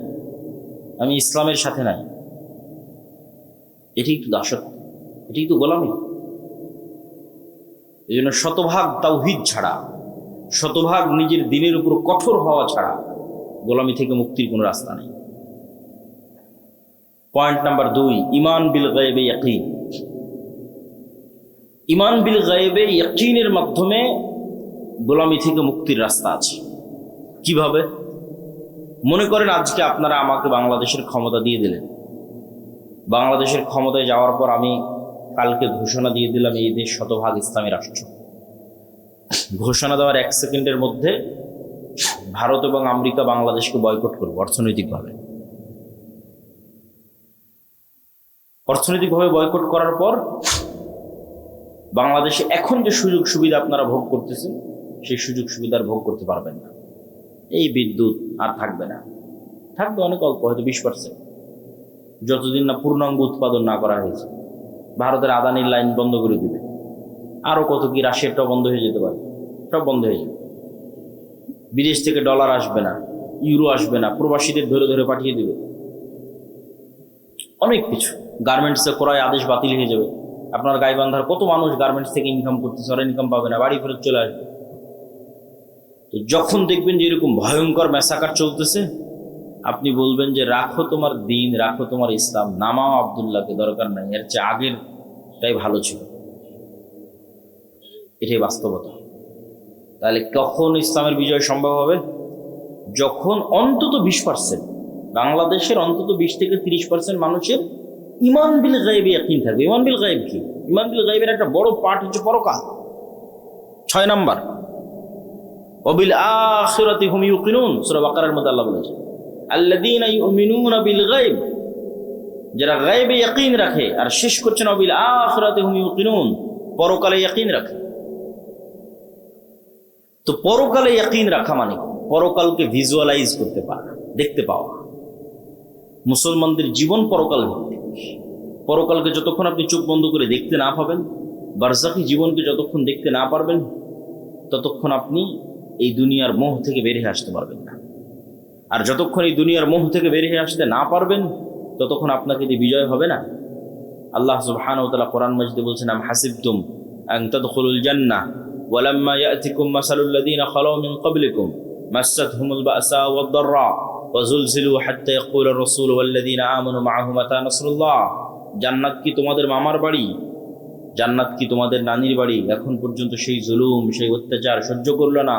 আমি ইসলামের সাথে নাই। এটাই তো দাসত্ব, এটাই তো গোলামি। এই জন্য শতভাগ তাওহীদ ছাড়া, শতভাগ নিজের দিনের উপর কঠোর হওয়া ছাড়া গোলামি থেকে মুক্তির কোনো রাস্তা নেই। পয়েন্ট নাম্বার 2, ঈমান বিল গায়বে ইয়াকিন। ঈমান বিল গায়বে ইয়াকিনের মাধ্যমে গোলামি থেকে মুক্তির রাস্তা আছে। কিভাবে? মনে করেন আজকে আপনারা আমাকে বাংলাদেশের ক্ষমতা দিয়ে দিলেন, বাংলাদেশের ক্ষমতায় যাওয়ার পর আমি কালকে ঘোষণা দিয়ে দিলাম এই দেশ শতভাগ ইসলামী রাষ্ট্র। ঘোষণা দেওয়ার 1 সেকেন্ডের মধ্যে ভারত এবং আমেরিকা বাংলাদেশকে বয়কট করবে অর্থনৈতিকভাবে। অর্থনৈতিকভাবে বয়কট করার পর বাংলাদেশে এখন যে সুযোগ সুবিধা আপনারা ভোগ করতেছেন, সেই সুযোগ সুবিধার ভোগ করতে পারবেন না। এই বিদ্যুৎ আর থাকবে না, থাকবে অনেক অল্প, হয়তো 20%, যতদিন না পূর্ণাঙ্গ উৎপাদন না করা হয়েছে। ভারতের আদানির লাইন বন্ধ করে দিবে, আরো কত কি, রাশিয়ারটাও বন্ধ হয়ে যেতে পারে, সব বন্ধ হয়ে যাবে। বিদেশ থেকে ডলার আসবে না, ইউরো আসবে না, প্রবাসীদের ধরে ধরে পাঠিয়ে দিবে, অনেক কিছু। গার্মেন্টসে ক্রয় আদেশ বাতিল হয়ে যাবে। আপনার গাইবান্ধার কত মানুষ গার্মেন্টস থেকে ইনকাম করতেছে, ওরা ইনকাম পাবে না, বাড়ি ফেরত চলে আসবে। তো যখন দেখবেন যে এরকম ভয়ঙ্কর ম্যাসাকার চলতেছে, আপনি বলবেন যে রাখো তোমার দিন, রাখো তোমার ইসলাম, নামাও আব্দুল্লাহকে, দরকার নাই, এর চেয়ে আগেরটাই ভালো ছিল। এটাই বাস্তবতা। তাহলে কখন ইসলামের বিজয় সম্ভব হবে? যখন অন্তত 20%, বাংলাদেশের অন্তত 20 থেকে 30% মানুষের ঈমান বিল গায়বে ইয়াকিন থাকবে। ঈমান বিল গায়ব কি? ঈমান বিল গায়বের একটা বড় পার্ট হচ্ছে পরকাল। 6 নাম্বার, ওয়াবিল আখিরাতি হুম ইউকিনুন, সূরা বাকারার মধ্যে আল্লাহ বলেছেন আল্লাযীনা ইউমিনুনা বিল গায়ব, যারা গায়বে ইয়াকিন রাখে। আর শেষ করছেন ওয়াবিল আখিরাতি হুম ইউকিনুন, পরকালে ইয়াকিন রাখে। তো পরকালে ইয়াকিন রাখা মানে পরকালকে ভিজুয়ালাইজ করতে পারা, দেখতে পাওয়া। মুসলমানদের জীবন পরকাল ভিত্তিক। পরকালকে যতক্ষণ আপনি চোখ বন্ধ করে দেখতে না পাবেন, বারজাখী জীবনকে যতক্ষণ দেখতে না পারবেন, ততক্ষণ আপনি এই দুনিয়ার মোহ থেকে বের হয়ে আসতে পারবেন না। আর যতক্ষণ এই দুনিয়ার মোহ থেকে বের হয়ে আসতে না পারবেন, ততক্ষণ আপনাকে দিয়ে বিজয় হবে না। আল্লাহ সুবহানাহু ওয়া তাআলা কোরআন মাজিদে বলছেন, আম হাসিবতুম আন তাদখুলুল জান্নাহ ওয়ালাম্মা ইয়াতিকুম মাসালুল লাযীনা খালাউ মিন ক্বাবলিকুম মাসাতহুমুল বাসা ওয়াদ দাররা ওয়াজুলজিলু হাত্তা ইয়াকুলা আর-রাসূলু ওয়াল্লাযীনা আমানু মাআহু মাতা নাসরুল্লাহ। জান্নাত কি তোমাদের মামার বাড়ি? জান্নাত কি তোমাদের নানির বাড়ি? এখন পর্যন্ত সেই জুলুম, সেই অত্যাচার সহ্য করলো না।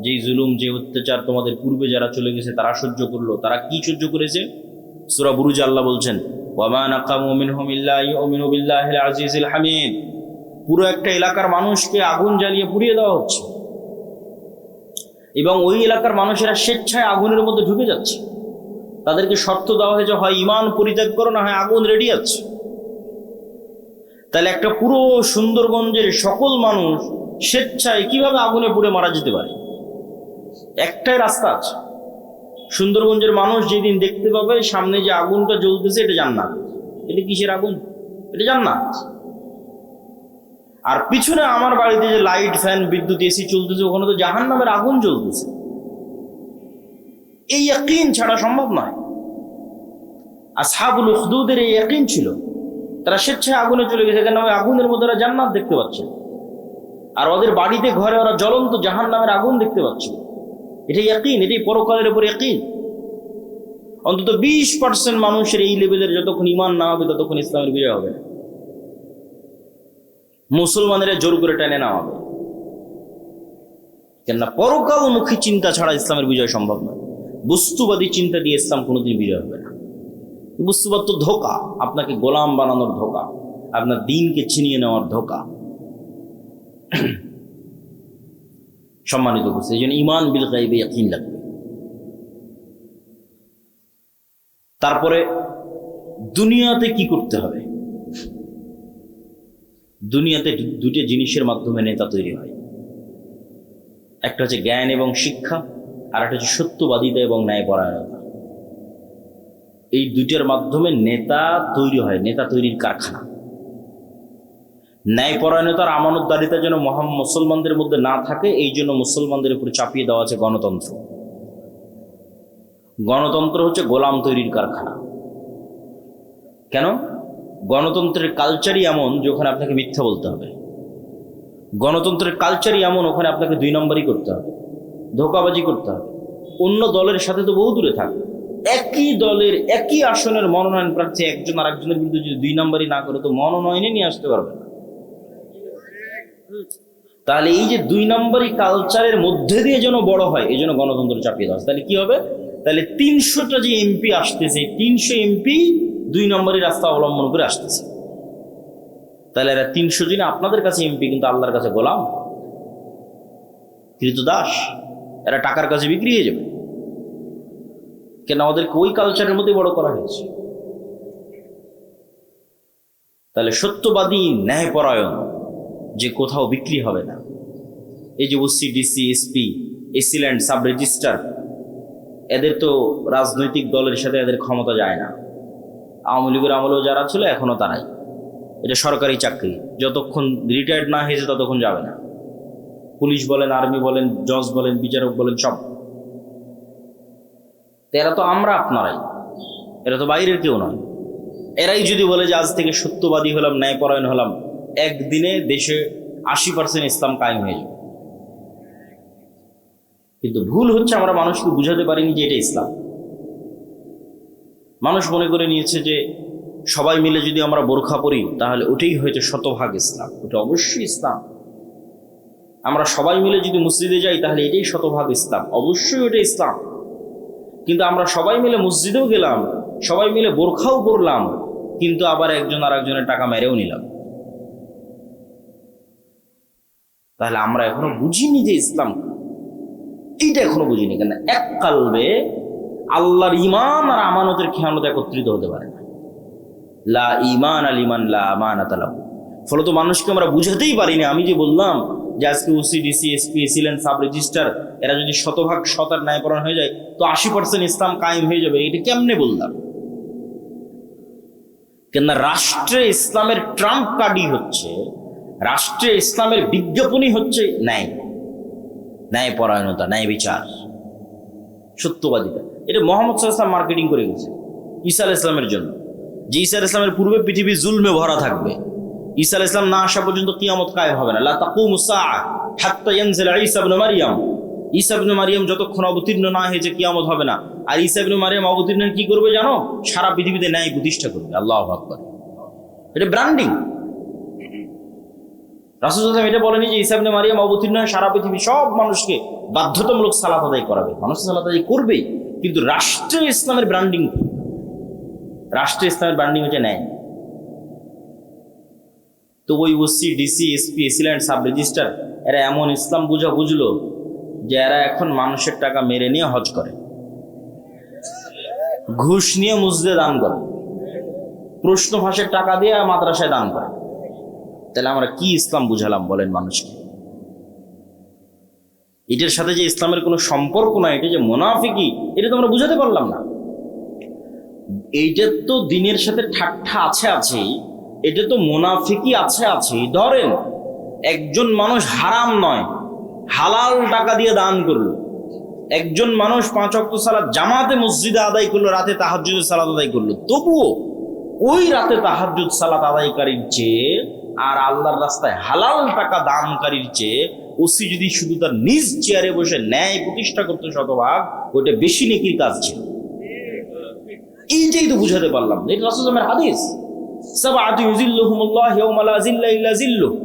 যেই জুলুম, যে অত্যাচার তোমাদের পূর্বে যারা চলে গেছে তারা সহ্য করলো। তারা কি সহ্য করেছে? সূরা বুরুজে আল্লাহ বলছেন, ওয়ামা নাকামু মিনহুম ইল্লা ইউমিনু বিল্লাহিল আজিজিল হামিদ। পুরো একটা এলাকার মানুষকে আগুন জ্বালিয়ে পুড়িয়ে দেওয়া হচ্ছে, এবং ওই এলাকার মানুষেরা স্বেচ্ছায় আগুনের মধ্যে ঢুকে যাচ্ছে। তাদেরকে শর্ত দেওয়া হয়েছে, হয় ঈমান পরিত্যাগ করো, না হয় আগুন রেডি আছে। তাহলে একটা পুরো সুন্দরগঞ্জের সকল মানুষ স্বেচ্ছায় কিভাবে আগুনে পুড়ে মারা যেতে পারে? একটাই রাস্তা আছে। সুন্দরগঞ্জের মানুষ যেদিন দেখতে পাবে সামনে যে আগুনটা জ্বলতেছে, এটা জান্নাত। এটা কিসের আগুন? এটা জান্নাত। আর পিছনে আমার বাড়িতে যে লাইট, ফ্যান, বিদ্যুৎ, এসি চলতেছে, ওখানে তো জাহান্নামের আগুন জ্বলতেছে। এই ইয়াকিন ছাড়া সম্ভব নয়। আসহাবুল উখদুদের এই ইয়াকিন ছিল, তারা স্বেচ্ছায় আগুনে চলে গেছে, কেন ওই আগুনের মধ্যে ওরা জান্নাত দেখতে পাচ্ছে, আর ওদের বাড়িতে ঘরে ওরা জ্বলন্ত জাহান্নামের আগুন দেখতে পাচ্ছে। এটাই ইয়াকিন, এটাই পরকালের উপর ইয়াকিন। অন্তত 20% মানুষের এই লেভেলের যতক্ষণ ঈমান না হবে ততক্ষণ ইসলামের বিজয় হবে না। মুসলমানেরা জোর করে টেনে নেওয়া হবে, কেননা পরকালমুখী চিন্তা ছাড়া ইসলামের বিজয় সম্ভব নয়। বস্তুবাদী চিন্তা দিয়ে ইসলাম কোনোদিন বিজয় হবে না। বস্তুবাদ তো ধোঁকা, আপনাকে গোলাম বানানোর ধোঁকা, আপনার দিনকে ছিনিয়ে নেওয়ার ধোঁকা। সম্মানিত করছে, এই জন্য ঈমান বিল গায়বে ইয়াকিন লাগবে। তারপরে দুনিয়াতে কি করতে হবে? দুনিয়াতে দুটো জিনিসের মাধ্যমে নেতা তৈরি হয়। একটা হচ্ছে জ্ঞান এবং শিক্ষা, আর একটা হচ্ছে সত্যবাদিতা এবং ন্যায়পরায়ণতা। এই দুইটার মাধ্যমে নেতা তৈরি হয়, নেতা তৈরির কারখানা। ন্যায়পরায়ণতার আমানতদারিতা যেন মুসলমানদের মধ্যে না থাকে, এই জন্য মুসলমানদের উপর চাপিয়ে দেওয়া আছে গণতন্ত্র। গণতন্ত্র হচ্ছে গোলাম তৈরির কারখানা। কেন? গণতন্ত্রের কালচারই এমন যে ওখানে আপনাকে মিথ্যা বলতে হবে। গণতন্ত্রের কালচারই এমন, ওখানে আপনাকে 2 নম্বরই করতে হবে, ধোঁকাবাজি করতে হবে। অন্য দলের সাথে তো বহু দূরে থাকে, একই দলের একই আসনের মনোনয়ন প্রার্থী একজন আর একজনের বিরুদ্ধে যদি 2 নম্বরই না করে তো মনোনয়নে নিয়ে আসতে পারবে না। তাহলে এই যে 2 নম্বরই কালচারের মধ্যে দিয়ে যেন বড় হয়, এই জন্য গণতন্ত্র চাপিয়ে দেওয়া। তাহলে কি হবে? তাহলে 300টা যে এমপি আসতেছে, 300 এমপি 2 নম্বরই রাস্তা অবলম্বন করে আসতেছে। তাহলে এরা 300 জন আপনাদের কাছে এমপি, কিন্তু আল্লাহর কাছে গোলাম, কৃতদাস। এরা টাকার কাছে বিক্রি হয়ে যাবে, কেন ওদেরকে ওই কালচারের মধ্যে বড় করা হয়েছে। তাহলে সত্যবাদী, ন্যায়পরায়ণ, যে কোথাও বিক্রি হবে না। এই যে OC, DC, SP, AC land, sub registrar, এদের তো রাজনৈতিক দলের সাথে এদের ক্ষমতা যায় না। আওয়ামী লীগের আমলেও যারা ছিল এখনো তারাই। এটা সরকারি চাকরি, যতক্ষণ রিটায়ার্ড না হয়েছে ততক্ষণ যাবে না। পুলিশ বলেন, আর্মি বলেন, জজ বলেন, বিচারক বলেন, সব। এরা তো আমরা আপনারাই, এরা তো বাইরের কেউ নয়। এরাই যদি বলে যে আজ থেকে সত্যবাদী হলাম, ন্যায়পরায়ণ হলাম, একদিনে দেশে 80% ইসলাম কায়েম হয়ে যাবে। কিন্তু ভুল হচ্ছে আমরা মানুষকে বুঝাতে পারিনি যে এটা ইসলাম। মানুষ মনে করে নিয়েছে যে সবাই মিলে যদি আমরা বোরখা পরি তাহলে ওটাই হয়তো শতভাগ ইসলাম। ওটা অবশ্যই ইসলাম। আমরা সবাই মিলে যদি মসজিদে যাই তাহলে এটাই শতভাগ ইসলাম, অবশ্যই ওটা ইসলাম। কিন্তু আমরা সবাই মিলে মসজিদেও গেলাম, সবাই মিলে বোরখাও পরলাম, কিন্তু আবার একজন আর একজনের টাকা মেরেও নিলাম। তাহলে আমরা এখনো বুঝিনি যে ইসলাম, এইটা এখনো বুঝিনি। কেন? এক কালবে আল্লাহর ঈমান আর আমানতের খেয়ানত একত্রিত হতে পারে না। লা ঈমান আলিমান লা আমানাত লাহু। ফলত মানুষকে আমরা বুঝাতেই পারিনি। আমি যে বললাম যে আজকে OC, DC, SP, AC land, sub registrar, এরা যদি শতভাগ শতার ন্যায়পরায়ণ হয়ে যায় তো 80% ইসলাম কায়েম হয়ে যাবে। এটা কেমনে বললাম? কেননা রাষ্ট্রে ইসলামের ট্রাম্প কার্ডই হচ্ছে, রাষ্ট্রে ইসলামের বিজ্ঞাপনই হচ্ছে ন্যায়, ন্যায়পরায়ণতা, ন্যায় বিচার, সত্যবাদিতা। এটা মোহাম্মদ সাল্লাল্লাহু আলাইহি ওয়াসাল্লাম মার্কেটিং করে গেছে ঈসা আলাইহিস সালামের জন্য, যে ঈসা আলাইহিস সালামের পূর্বে পৃথিবী জুলমে ভরা থাকবে। ঈসা আলাইহিস সালাম না আসা পর্যন্ত কিয়ামত কায়েম হবে না। লা তাকুমুস সাআ হাত্তা ইয়ানজিলা ঈসা ইবনে মারইয়াম। ঈসা ইবনে মারইয়াম যতক্ষণ অবতীর্ণ না হয়েছে কিয়ামত হবে না। আর ঈসা ইবনে মারইয়াম অবতীর্ণ কি করবে জানো? সারা পৃথিবীতে ন্যায় প্রতিষ্ঠা করবে। আল্লাহু আকবার। এটা ব্র্যান্ডিং। রাসূল সাল্লাল্লাহু আলাইহি ওয়াসাল্লাম এটা বলেনি যে ঈসা ইবনে মারইয়াম অবতীর্ণ হয়ে সারা পৃথিবী সব মানুষকে বাধ্যতামূলক সালাত আদায় করাবে। মানুষ সালাত আদায় করবেই, কিন্তু রাষ্ট্রে ইসলামের ব্র্যান্ডিং, রাষ্ট্রে ইসলামের ব্র্যান্ডিং হচ্ছে ন্যায়। তো ওই OC, DC, SP, AC land, sub registrar, এরা এমন ইসলাম বুঝলো যে এরা এখন মানুষের টাকা মেরে নিয়ে হজ করে, ঘুষ নিয়ে মসজিদে দান করে, প্রশ্ন ফাঁসের টাকা দিয়ে মাদ্রাসায় দান করে। তাহলে আমরা কি ইসলাম বুঝালাম বলেন মানুষকে? এটার সাথে যে ইসলামের কোনো সম্পর্ক নাই, এটা যে মুনাফিকি, এটা তো আমরা বুঝাতে পারলাম না। এইটার তো দিনের সাথে ঠাট্টা আছেই, এটা তো মুনাফিকই আছে। ধরেন একজন মানুষ হারাম নয় হালাল টাকা দিয়ে দান করলো, একজন মানুষ 5 ওয়াক্ত সালাত জামাতে মসজিদে আদায় করলো, রাতে তাহাজ্জুদের সালাত আদায় করলো, তবুও ওই রাতে তাহাজ্জুদ সালাত আদায়কারীর চেয়ে আর আল্লাহর রাস্তায় হালাল টাকা দানকারীর চেয়ে ওসি যদি শুধু তার নিজ চেয়ারে বসে ন্যায় প্রতিষ্ঠা করতে শতভাগ, ওইটা বেশি নেকির কাজ ছিল। এইটাই তো বুঝাতে পারলাম, এটা রাসূলের হাদিস। সাবআতু ইউযিল্লুহুমুল্লাহু ইয়াওমা লা যিল্লা ইল্লা যিল্লুহু,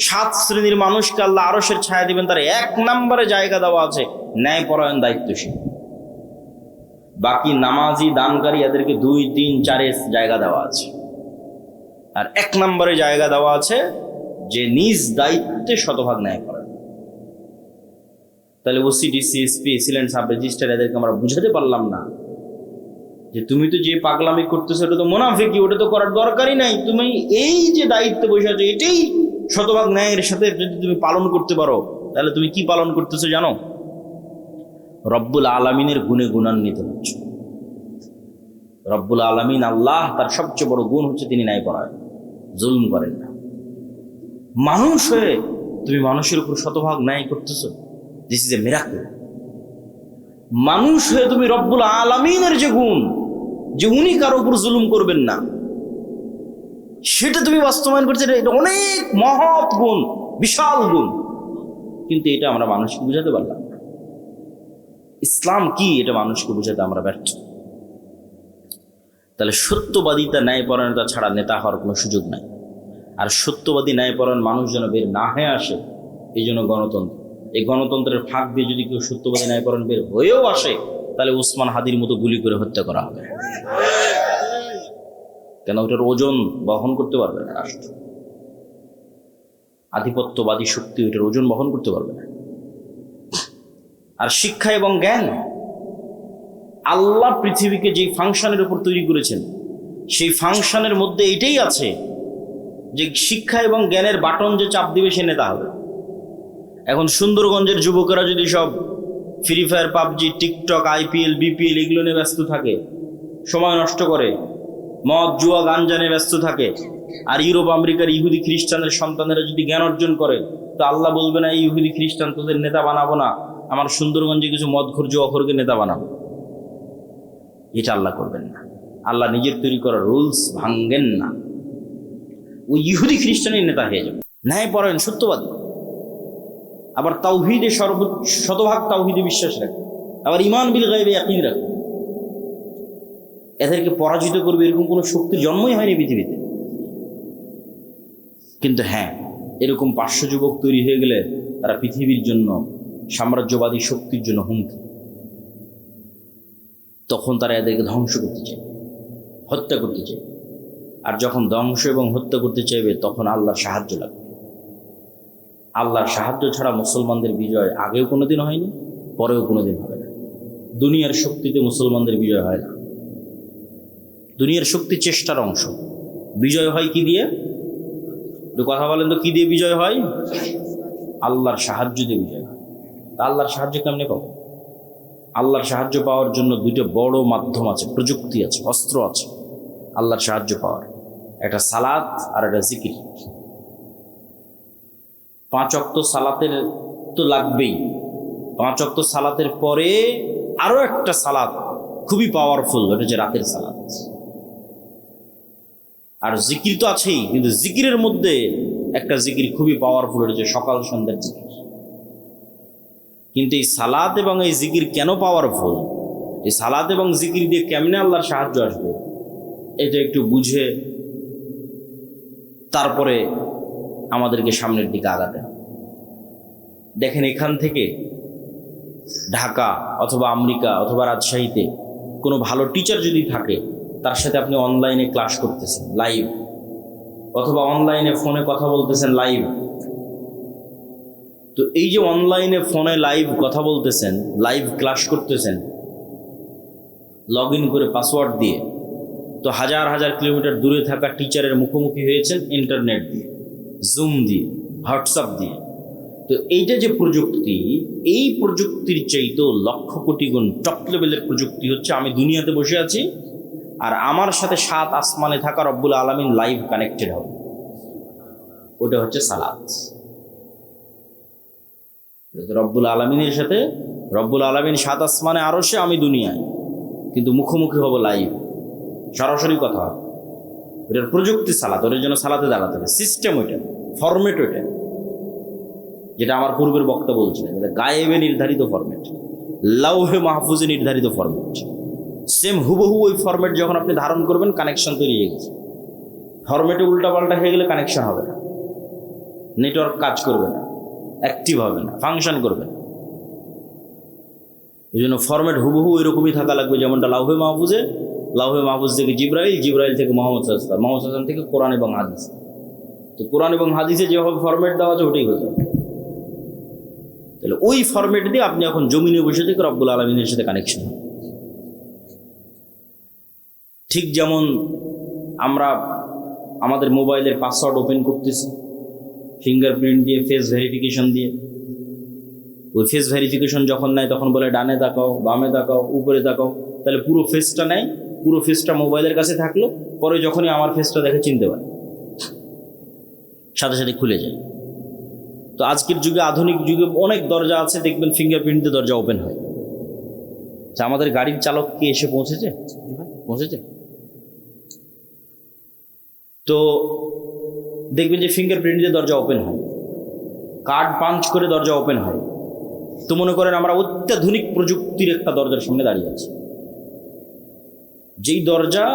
7 শ্রেণীর মানুষকে আল্লাহ আরশের ছায়া দিবেন, তার 1 নম্বরে জায়গা দেওয়া আছে ন্যায়পরায়ণ দায়িত্বশীল। বাকি নামাজি দানকারী এদেরকে 2, 3, 4 জায়গা দেওয়া আছে। আর 1 নম্বরে জায়গা দেওয়া আছে যে নিজ দায়িত্বে শতভাগ ন্যায় করে। তাহলে ওসি, ডিসি, এসপি, এসিলেন্ট, সাব রেজিস্ট্রার এদেরকে আমরা বুঝাতে পারলাম না যে তুমি তো যে পাগলামি করতেছো ওটা তো মুনাফিকি, ওটা তো করার দরকারই নাই। তুমি এই যে দায়িত্বে বসে আছো এটাই শতভাগ ন্যায়ের সাথে যদি তুমি পালন করতে পারো, তাহলে তুমি কি পালন করতেছো জানো? রব্বুল আলামিনের গুণে গুণান্বিত হচ্ছ। রব্বুল আলামিন আল্লাহ, তার সবচেয়ে বড় গুণ হচ্ছে তিনি ন্যায়পরায়ণ, জুলুম করেন না। মানুষ হয়ে তুমি মানুষের উপর শতভাগ ন্যায় করতেছো, দিস ইজ এ মিরাকল। মানুষ হয়ে তুমি রব্বুল আলামিনের যে গুণ, যে উনি কারো উপর জুলুম করবেন না, সেটা তুমি বাস্তবায়ন করছো। এটা অনেক মহৎ গুণ, বিশাল গুণ, কিন্তু এটা আমরা মানুষকে বুঝাতে পারলাম না। ইসলাম কি এটা মানুষকে বুঝাতে আমরা ব্যর্থ। তাহলে সত্যবাদিতা, ন্যায়পরায়ণতা ছাড়া নেতা হওয়ার কোনো সুযোগ নাই। আর সত্যবাদী ন্যায়পরায়ণ মানুষ যেন বের না হয়ে আসে, এই জন্য গণতন্ত্র। এই গণতন্ত্রের ফাঁক দিয়ে যদি কেউ সত্যবাদী ন্যায়পরায়ণ বের হয়েও আসে, তাহলে ওসমান হাদির মতো গুলি করে হত্যা করা হবে। কেন? ওটার ওজন বহন করতে পারবে না রাষ্ট্র। আধিপত্যবাদী শক্তি ওটার ওজন বহন করতে পারবে না। আর শিক্ষা এবং জ্ঞান, আল্লাহ পৃথিবীকে যেই ফাংশনের উপর তৈরি করেছেন, সেই ফাংশনের মধ্যে এটাই আছে যে শিক্ষা এবং জ্ঞানের বাটন যে চাপ দিবে সে নেতা হবে। এখন সুন্দরগঞ্জের যুবকেরা যদি সব free fire, PUBG, TikTok, IPL, BPL এগুলো নিয়ে ব্যস্ত থাকে, সময় নষ্ট করে, মদ, জুয়া, গাঞ্জা নিয়ে ব্যস্ত থাকে, আর ইউরোপ আমেরিকার ইহুদি খ্রিস্টানের সন্তানেরা যদি জ্ঞান অর্জন করে, তো আল্লাহ বলবে না এই ইহুদি খ্রিস্টান তোদের নেতা বানাবো না, আমার সুন্দরগঞ্জে কিছু মদখোর, জুয়াখোরকে নেতা বানাবো। এটা আল্লাহ করবেন না। আল্লাহ নিজের তৈরি করা রুলস ভাঙ্গেন না। ওই ইহুদি খ্রিস্টানের নেতা হয়ে যাবে, ন্যায়পরায়ণ, সত্যবাদী, আবার তাওহীদে শতভাগ তাওহীদে বিশ্বাস রাখে, আবার ঈমান বিল গায়বে ইয়াকিন রাখে। এদেরকে পরাজিত করবে এরকম কোনো শক্তির জন্মই হয়নি পৃথিবীতে। কিন্তু হ্যাঁ, এরকম 500 যুবক তৈরি হয়ে গেলে তারা পৃথিবীর জন্য, সাম্রাজ্যবাদী শক্তির জন্য হুমকি। তখন তারা এদেরকে ধ্বংস করতে চাইবে, হত্যা করতে চাইবে। আর যখন ধ্বংস এবং হত্যা করতে চাইবে, তখন আল্লাহর সাহায্য লাগবে। আল্লাহর সাহায্য ছাড়া মুসলমানদের বিজয় আগেও কোনোদিন হয়নি, পরেও কোনোদিন হবে না। দুনিয়ার শক্তিতে মুসলমানদের বিজয় হয় না। দুনিয়ার শক্তি চেষ্টার অংশ। বিজয় হয় কি দিয়ে? একটু কথা বলেন তো, কি দিয়ে বিজয় হয়? আল্লাহর সাহায্য দিয়ে বিজয় হয়। তা আল্লাহর সাহায্য কেমনে পাবো? আল্লাহর সাহায্য পাওয়ার জন্য 2টা বড় মাধ্যম আছে, প্রযুক্তি আছে, অস্ত্র আছে আল্লাহর সাহায্য পাওয়ার। একটা সালাত আর একটা জিকির। 5 ওয়াক্ত সালাতের তো লাগবেই। 5 ওয়াক্ত সালাতের পরে আরো একটা সালাত খুবই পাওয়ারফুল, এটা হচ্ছে রাতের সালাত। আর জিকির তো আছেই, কিন্তু জিকিরের মধ্যে একটা জিকির খুবই পাওয়ারফুল, এটা হচ্ছে সকাল সন্ধ্যার জিকির। কিন্তু এই সালাত এবং এই জিকির কেন পাওয়ারফুল, এই সালাত এবং জিকির দিয়ে কেমনে আল্লাহর সাহায্য আসবে, এটা একটু বুঝে তারপরে আমাদেরকে সামনের দিকে আগাতে হবে। দেখেন, এখান থেকে ঢাকা অথবা আমেরিকা অথবা রাজশাহীতে কোনো ভালো টিচার যদি থাকে, তার সাথে আপনি অনলাইনে ক্লাস করতেছেন লাইভ, অথবা অনলাইনে ফোনে কথা বলতেছেন লাইভ। তো এই যে অনলাইনে ফোনে লাইভ কথা বলতেছেন, লাইভ ক্লাস করতেছেন, লগ ইন করে পাসওয়ার্ড দিয়ে, তো হাজার হাজার কিলোমিটার দূরে থাকা টিচারের মুখোমুখি হয়েছেন ইন্টারনেট দিয়ে, জুম দিয়ে, হোয়াটসঅ্যাপ দিয়ে। তো এইটা যে প্রযুক্তি, এই প্রযুক্তির চাইতেও লক্ষ কোটি গুণ টপ লেভেলের প্রযুক্তি হচ্ছে আমি দুনিয়াতে বসে আছি, আর আমার সাথে 7 আসমানে থাকা রব্বুল আলামিন লাইভ কানেক্টেড হবে, ওটা হচ্ছে সালাত। রব্বুল আলামিনের সাথে রব্বুল আলামিন 7 আসমানে আরশে, আমি দুনিয়ায়, কিন্তু মুখোমুখি হব লাইভ, সরাসরি কথা হবে। ওটার প্রযুক্তি সালাত, ওটার জন্য সালাতে দাঁড়াতে হবে, সিস্টেম ওইটা, ফরম্যাট ওইটা, যেটা আমার পূর্বের বক্তা বলছিলেন, যেটা গায়েবে নির্ধারিত ফরম্যাট, লাউহে মাহফুজে নির্ধারিত ফরম্যাট। সেম হুবহু ওই ফরম্যাট যখন আপনি ধারণ করবেন, কানেকশন তৈরি হয়ে গেছে। ফরম্যাটে উল্টাপাল্টা হয়ে গেলে কানেকশন হবে না, নেটওয়ার্ক কাজ করবে না, অ্যাক্টিভ হবে না, ফাংশন করবে না। এই জন্য ফরম্যাট হুবহু ওই রকমই থাকা লাগবে, যেমনটা লাউহে মাহফুজে, লাউহে মাহফুজ থেকে জিব্রাইল, জিব্রাইল থেকে মোহাম্মদ সাল্লাল্লাহু আলাইহি ওয়াসাল্লাম, মোহাম্মদ সাল্লাল্লাহু আলাইহি ওয়াসাল্লাম থেকে কোরআন এবং হাদিস। তো কোরআন এবং হাদিসে যেভাবে ফরম্যাট দেওয়া আছে ওটাই হয়ে যাবে। তাহলে ওই ফরম্যাট দিয়ে আপনি এখন জমিনে বসে থেকে রব্বুল আলামিনের সাথে কানেকশন হবে। ঠিক যেমন আমরা আমাদের মোবাইলের পাসওয়ার্ড ওপেন করতেছি ফিঙ্গারপ্রিন্ট দিয়ে, ফেস ভেরিফিকেশন দিয়ে। ওই ফেস ভেরিফিকেশন যখন নেয় তখন বলে ডানে তাকাও, বামে তাকাও, উপরে তাকাও, তাহলে পুরো ফেসটা নেয়, পুরো ফেসটা মোবাইলের কাছে থাকলো, পরে যখনই আমার ফেসটা দেখে চিনতে পারে, সাথে সাথে খুলে যায়। তো আজকের যুগে, আধুনিক যুগে অনেক দরজা আছে, দেখবেন ফিঙ্গারপ্রিন্ট দিয়ে দরজা ওপেন হয়। আচ্ছা, আমাদের গাড়ির চালক কি এসে পৌঁছেছে? পৌঁছেছে। তো দেখবেন যে ফিঙ্গারপ্রিন্ট দিয়ে দরজা ওপেন হয়, কার্ড পাঞ্চ করে দরজা ওপেন হয়। তো মনে করেন আমরা অত্যাধুনিক প্রযুক্তির একটা দরজার সামনে দাঁড়িয়ে আছি, যেই দরজা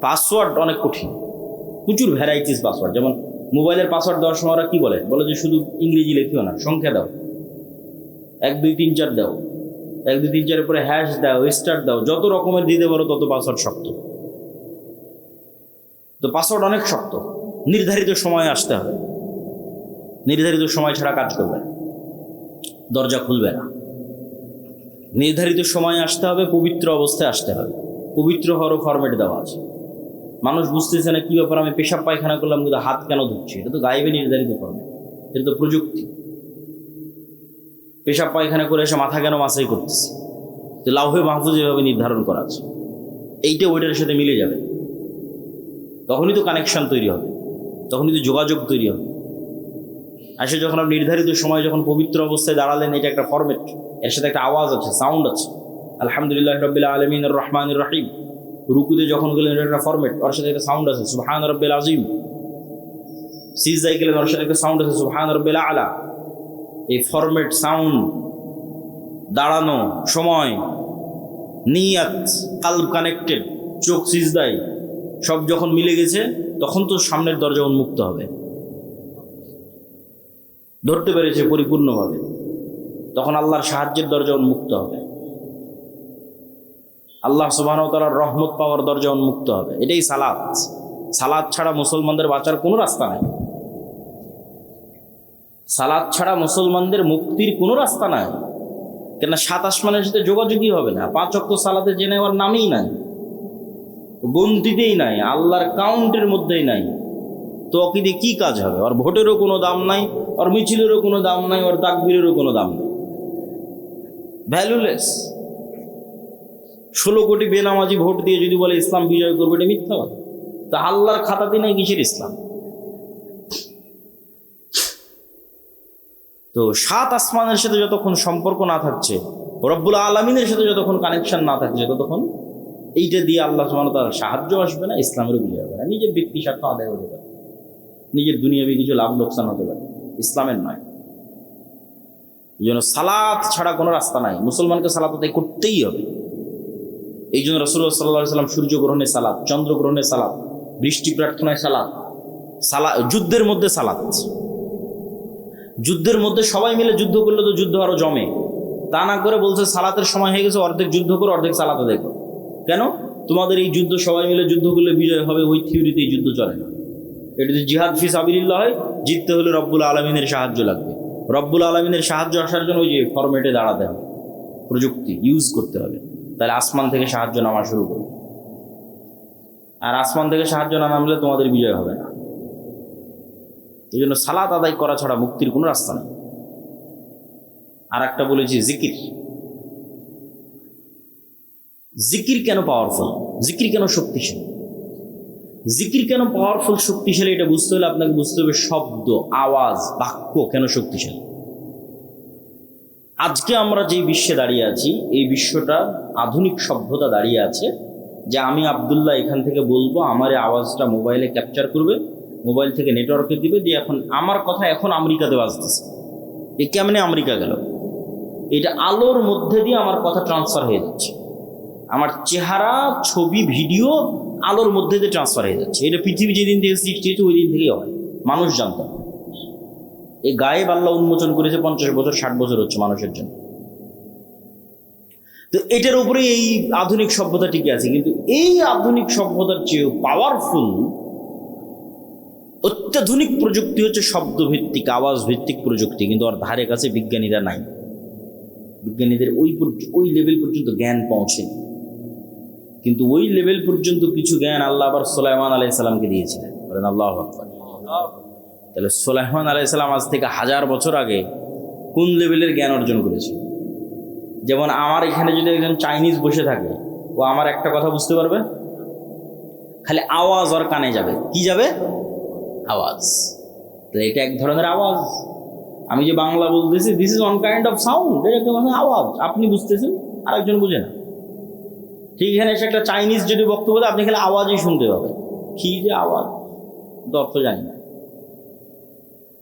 পাসওয়ার্ড অনেক কঠিন, প্রচুর ভ্যারাইটিস পাসওয়ার্ড। যেমন মোবাইলের পাসওয়ার্ড দেওয়ার সময় ওরা কি বলে যে শুধু ইংরেজি লেখিও না, সংখ্যা দাও, 1 2 3 4 দাও, 1 2 3 4 পরে হ্যাশ দাও, স্টার দাও, যত রকমের দিতে পারো তত পাসওয়ার্ড শক্ত। তো পাসওয়ার্ড অনেক শক্ত, নির্ধারিত সময়ে আসতে হবে, নির্ধারিত সময় ছাড়া কাজ করবে না, দরজা খুলবে না। নির্ধারিত সময়ে আসতে হবে, পবিত্র অবস্থায় আসতে হবে, পবিত্র হওয়ারও ফরম্যাট দেওয়া আছে। মানুষ বুঝতেছে না কি ব্যাপার, আমি পেশাব পায়খানা করলাম কিন্তু হাত কেন ধুচ্ছি, এটা তো গায়েবে নির্ধারিত ফরম্যাট, এটা তো প্রযুক্তি। পেশাব পায়খানা করে এসে মাথা কেন মাসাই করতেছি, তো লাউহে মাহফুজ এভাবে নির্ধারণ করা আছে, এইটা ওইটার সাথে মিলে যাবে, তখনই তো কানেকশন তৈরি হবে, তখনই তো যোগাযোগ তৈরি হবে। আসলে যখন আপনি নির্ধারিত সময় যখন পবিত্র অবস্থায় দাঁড়ালেন, এটা একটা ফরম্যাট, এর সাথে একটা আওয়াজ আছে, সাউন্ড আছে, আলহামদুলিল্লাহ রাব্বিল আলামিন আর রহমানির রহিম। রুকুতে যখন গেলেন এটা একটা ফরম্যাট, ওর সাথে একটা সাউন্ড আছে, সুবহান রাব্বিল আযীম। সিজদায় গেলেন, ওর সাথে একটা সাউন্ড আছে, সুবহান রাব্বিল আলা। এই ফরম্যাট, সাউন্ড, দাঁড়ানো, সময়, নিয়াত, কালব কানেক্টেড, চোখ সিজদায়, সব যখন মিলে গেছে তখন তো সামনের দরজা উন্মুক্ত হবে, ধরতে পেরেছে পরিপূর্ণভাবে, তখন আল্লাহর সাহায্যের দরজা উন্মুক্ত হবে, আল্লাহ সুবহানাহু ওয়া তাআলার রহমত পাওয়ার দরজা উন্মুক্ত হবে। এটাই সালাত। সালাত ছাড়া মুসলমানদের বাঁচার কোনো রাস্তা নাই, সালাত ছাড়া মুসলমানদের মুক্তির কোনো রাস্তা নাই। কেন? 7 আসমানের সাথে যোগাযোগই হবে না, 5 ওয়াক্ত সালাতে যে নেওয়ার নামই নাই, গন্তিতেই নাই, আল্লাহর কাউন্টের মধ্যেই নাই। তো অকিদে কি কাজ হবে? ওর ভোটেরও কোনো দাম নাই, ওর মিছিলেরও কোনো দাম নাই, ওর তাকবীরেরও কোনো দাম নাই, ভ্যালুলেস। 16 কোটি বেনামাজি ভোট দিয়ে যদি বলে ইসলাম বিজয় করবে, এটা মিথ্যা কথা। তা আল্লাহর খাতাতে নেই কিসের ইসলাম? তো 7 আসমানের সাথে যতক্ষণ সম্পর্ক না থাকছে, রব্বুল আলামিনের সাথে যতক্ষণ কানেকশন না থাকছে, ততক্ষণ এইটা দিয়ে আল্লাহ সুবহানাহু ওয়া তাআলার সাহায্য আসবে না, ইসলামেরও বিজয় হবে না। নিজের ব্যক্তি স্বার্থ আদায় হতে পারে, নিজের দুনিয়াবি কিছু লাভ লোকসান হতে পারে, ইসলামের নয়। এই জন্য সালাত ছাড়া কোনো রাস্তা নাই, মুসলমানকে সালাত আদায় করতেই হবে। এই জন্য রাসূলুল্লাহ সাল্লাল্লাহু আলাইহি ওয়াসাল্লাম সূর্য গ্রহণে সালাত, চন্দ্র গ্রহণে সালাত, বৃষ্টি প্রার্থনায় সালাত, যুদ্ধের মধ্যে সালাত। যুদ্ধের মধ্যে সবাই মিলে যুদ্ধ করলে তো যুদ্ধ আরো জমে, তা না করে বলছে সালাতের সময় হয়ে গেছে, অর্ধেক যুদ্ধ করো, অর্ধেক সালাত আদায় করো। কেন? তোমাদের এই যুদ্ধ সবাই মিলে যুদ্ধ করলে বিজয় হবে, ওই থিওরিতে এই যুদ্ধ চলে না। এটা যদি জিহাদ ফি সাবিলিল্লাহ হয়, জিততে হলে রব্বুল আলামিনের সাহায্য লাগবে। রব্বুল আলামিনের সাহায্য আসার জন্য ওই যে ফরম্যাটে দাঁড়াতে হবে, প্রযুক্তি ইউজ করতে হবে, তাহলে আসমান থেকে সাহায্য নামা শুরু করবে। আর আসমান থেকে সাহায্য না নামলে তোমাদের বিজয় হবে না। এই জন্য সালাত আদায় করা ছাড়া মুক্তির কোনো রাস্তা নেই। আর একটা বলেছি জিকির। জিকির কেন পাওয়ারফুল? জিকির কেন শক্তিশালী, জিকির কেন পাওয়ারফুল শক্তিশালী, এটা বুঝতে হলে আপনাকে বুঝতে হবে শব্দ, আওয়াজ, বাক্য কেন শক্তিশালী। আজকে আমরা যে বিশ্বে দাঁড়িয়ে আছি, এই বিশ্বটা আধুনিক সভ্যতা দাঁড়িয়ে আছে যে আমি আব্দুল্লাহ এখান থেকে বলবো, আমার এই আওয়াজটা মোবাইলে ক্যাপচার করবে, মোবাইল থেকে নেটওয়ার্কে দিবে, দিয়ে এখন আমার কথা এখন আমেরিকাতে বাজতেছে। এ কেমনে আমেরিকা গেল? এটা আলোর মধ্যে দিয়ে আমার কথা ট্রান্সফার হয়ে যাচ্ছে, আমার চেহারা, ছবি, ভিডিও আলোর মধ্যে দিয়ে ট্রান্সফার হয়ে যাচ্ছে। এটা পৃথিবী যেদিন থেকে সৃষ্টি হয়েছে ওই দিন থেকেই হয়, মানুষ জানত না। এই গায়েব আল্লাহ উন্মোচন করেছে 50 বছর 60 বছর হচ্ছে মানুষের জন্য। তো এটার উপরে এই আধুনিক সভ্যতা টিকে আছে। কিন্তু এই আধুনিক সভ্যতার চেয়েও পাওয়ারফুল অত্যাধুনিক প্রযুক্তি হচ্ছে শব্দভিত্তিক, আওয়াজ ভিত্তিক প্রযুক্তি, কিন্তু ওর ধারে কাছে বিজ্ঞানীরা নাই। বিজ্ঞানীদের ওই লেভেল পর্যন্ত জ্ঞান পৌঁছেনি। কিন্তু ওই লেভেল পর্যন্ত কিছু জ্ঞান আল্লাহ আবার সুলাইমান আলাইহিস সালামকে দিয়েছিলেন। বলেন আল্লাহু আকবার। তাহলে সুলাইমান আলাইহিস সালাম আজ থেকে 1000 বছর আগে কোন লেভেলের জ্ঞান অর্জন করেছে? যেমন আমার এখানে যদি একজন চাইনিজ বসে থাকে, ও আমার একটা কথা বুঝতে পারবে, খালি আওয়াজ ওর কানে যাবে। কি যাবে? আওয়াজ। তো এটা এক ধরনের আওয়াজ। আমি যে বাংলা বলতেছি, this is one kind of sound, এটা একটা আওয়াজ। আপনি বুঝতেছেন, আরেকজন বুঝে না। ঠিক এখানে এসে একটা চাইনিজ যদি বক্তব্য দেয়, আপনি খালি আওয়াজই শুনতে পাবেন। কি যে আওয়াজ, অর্থ জানি না।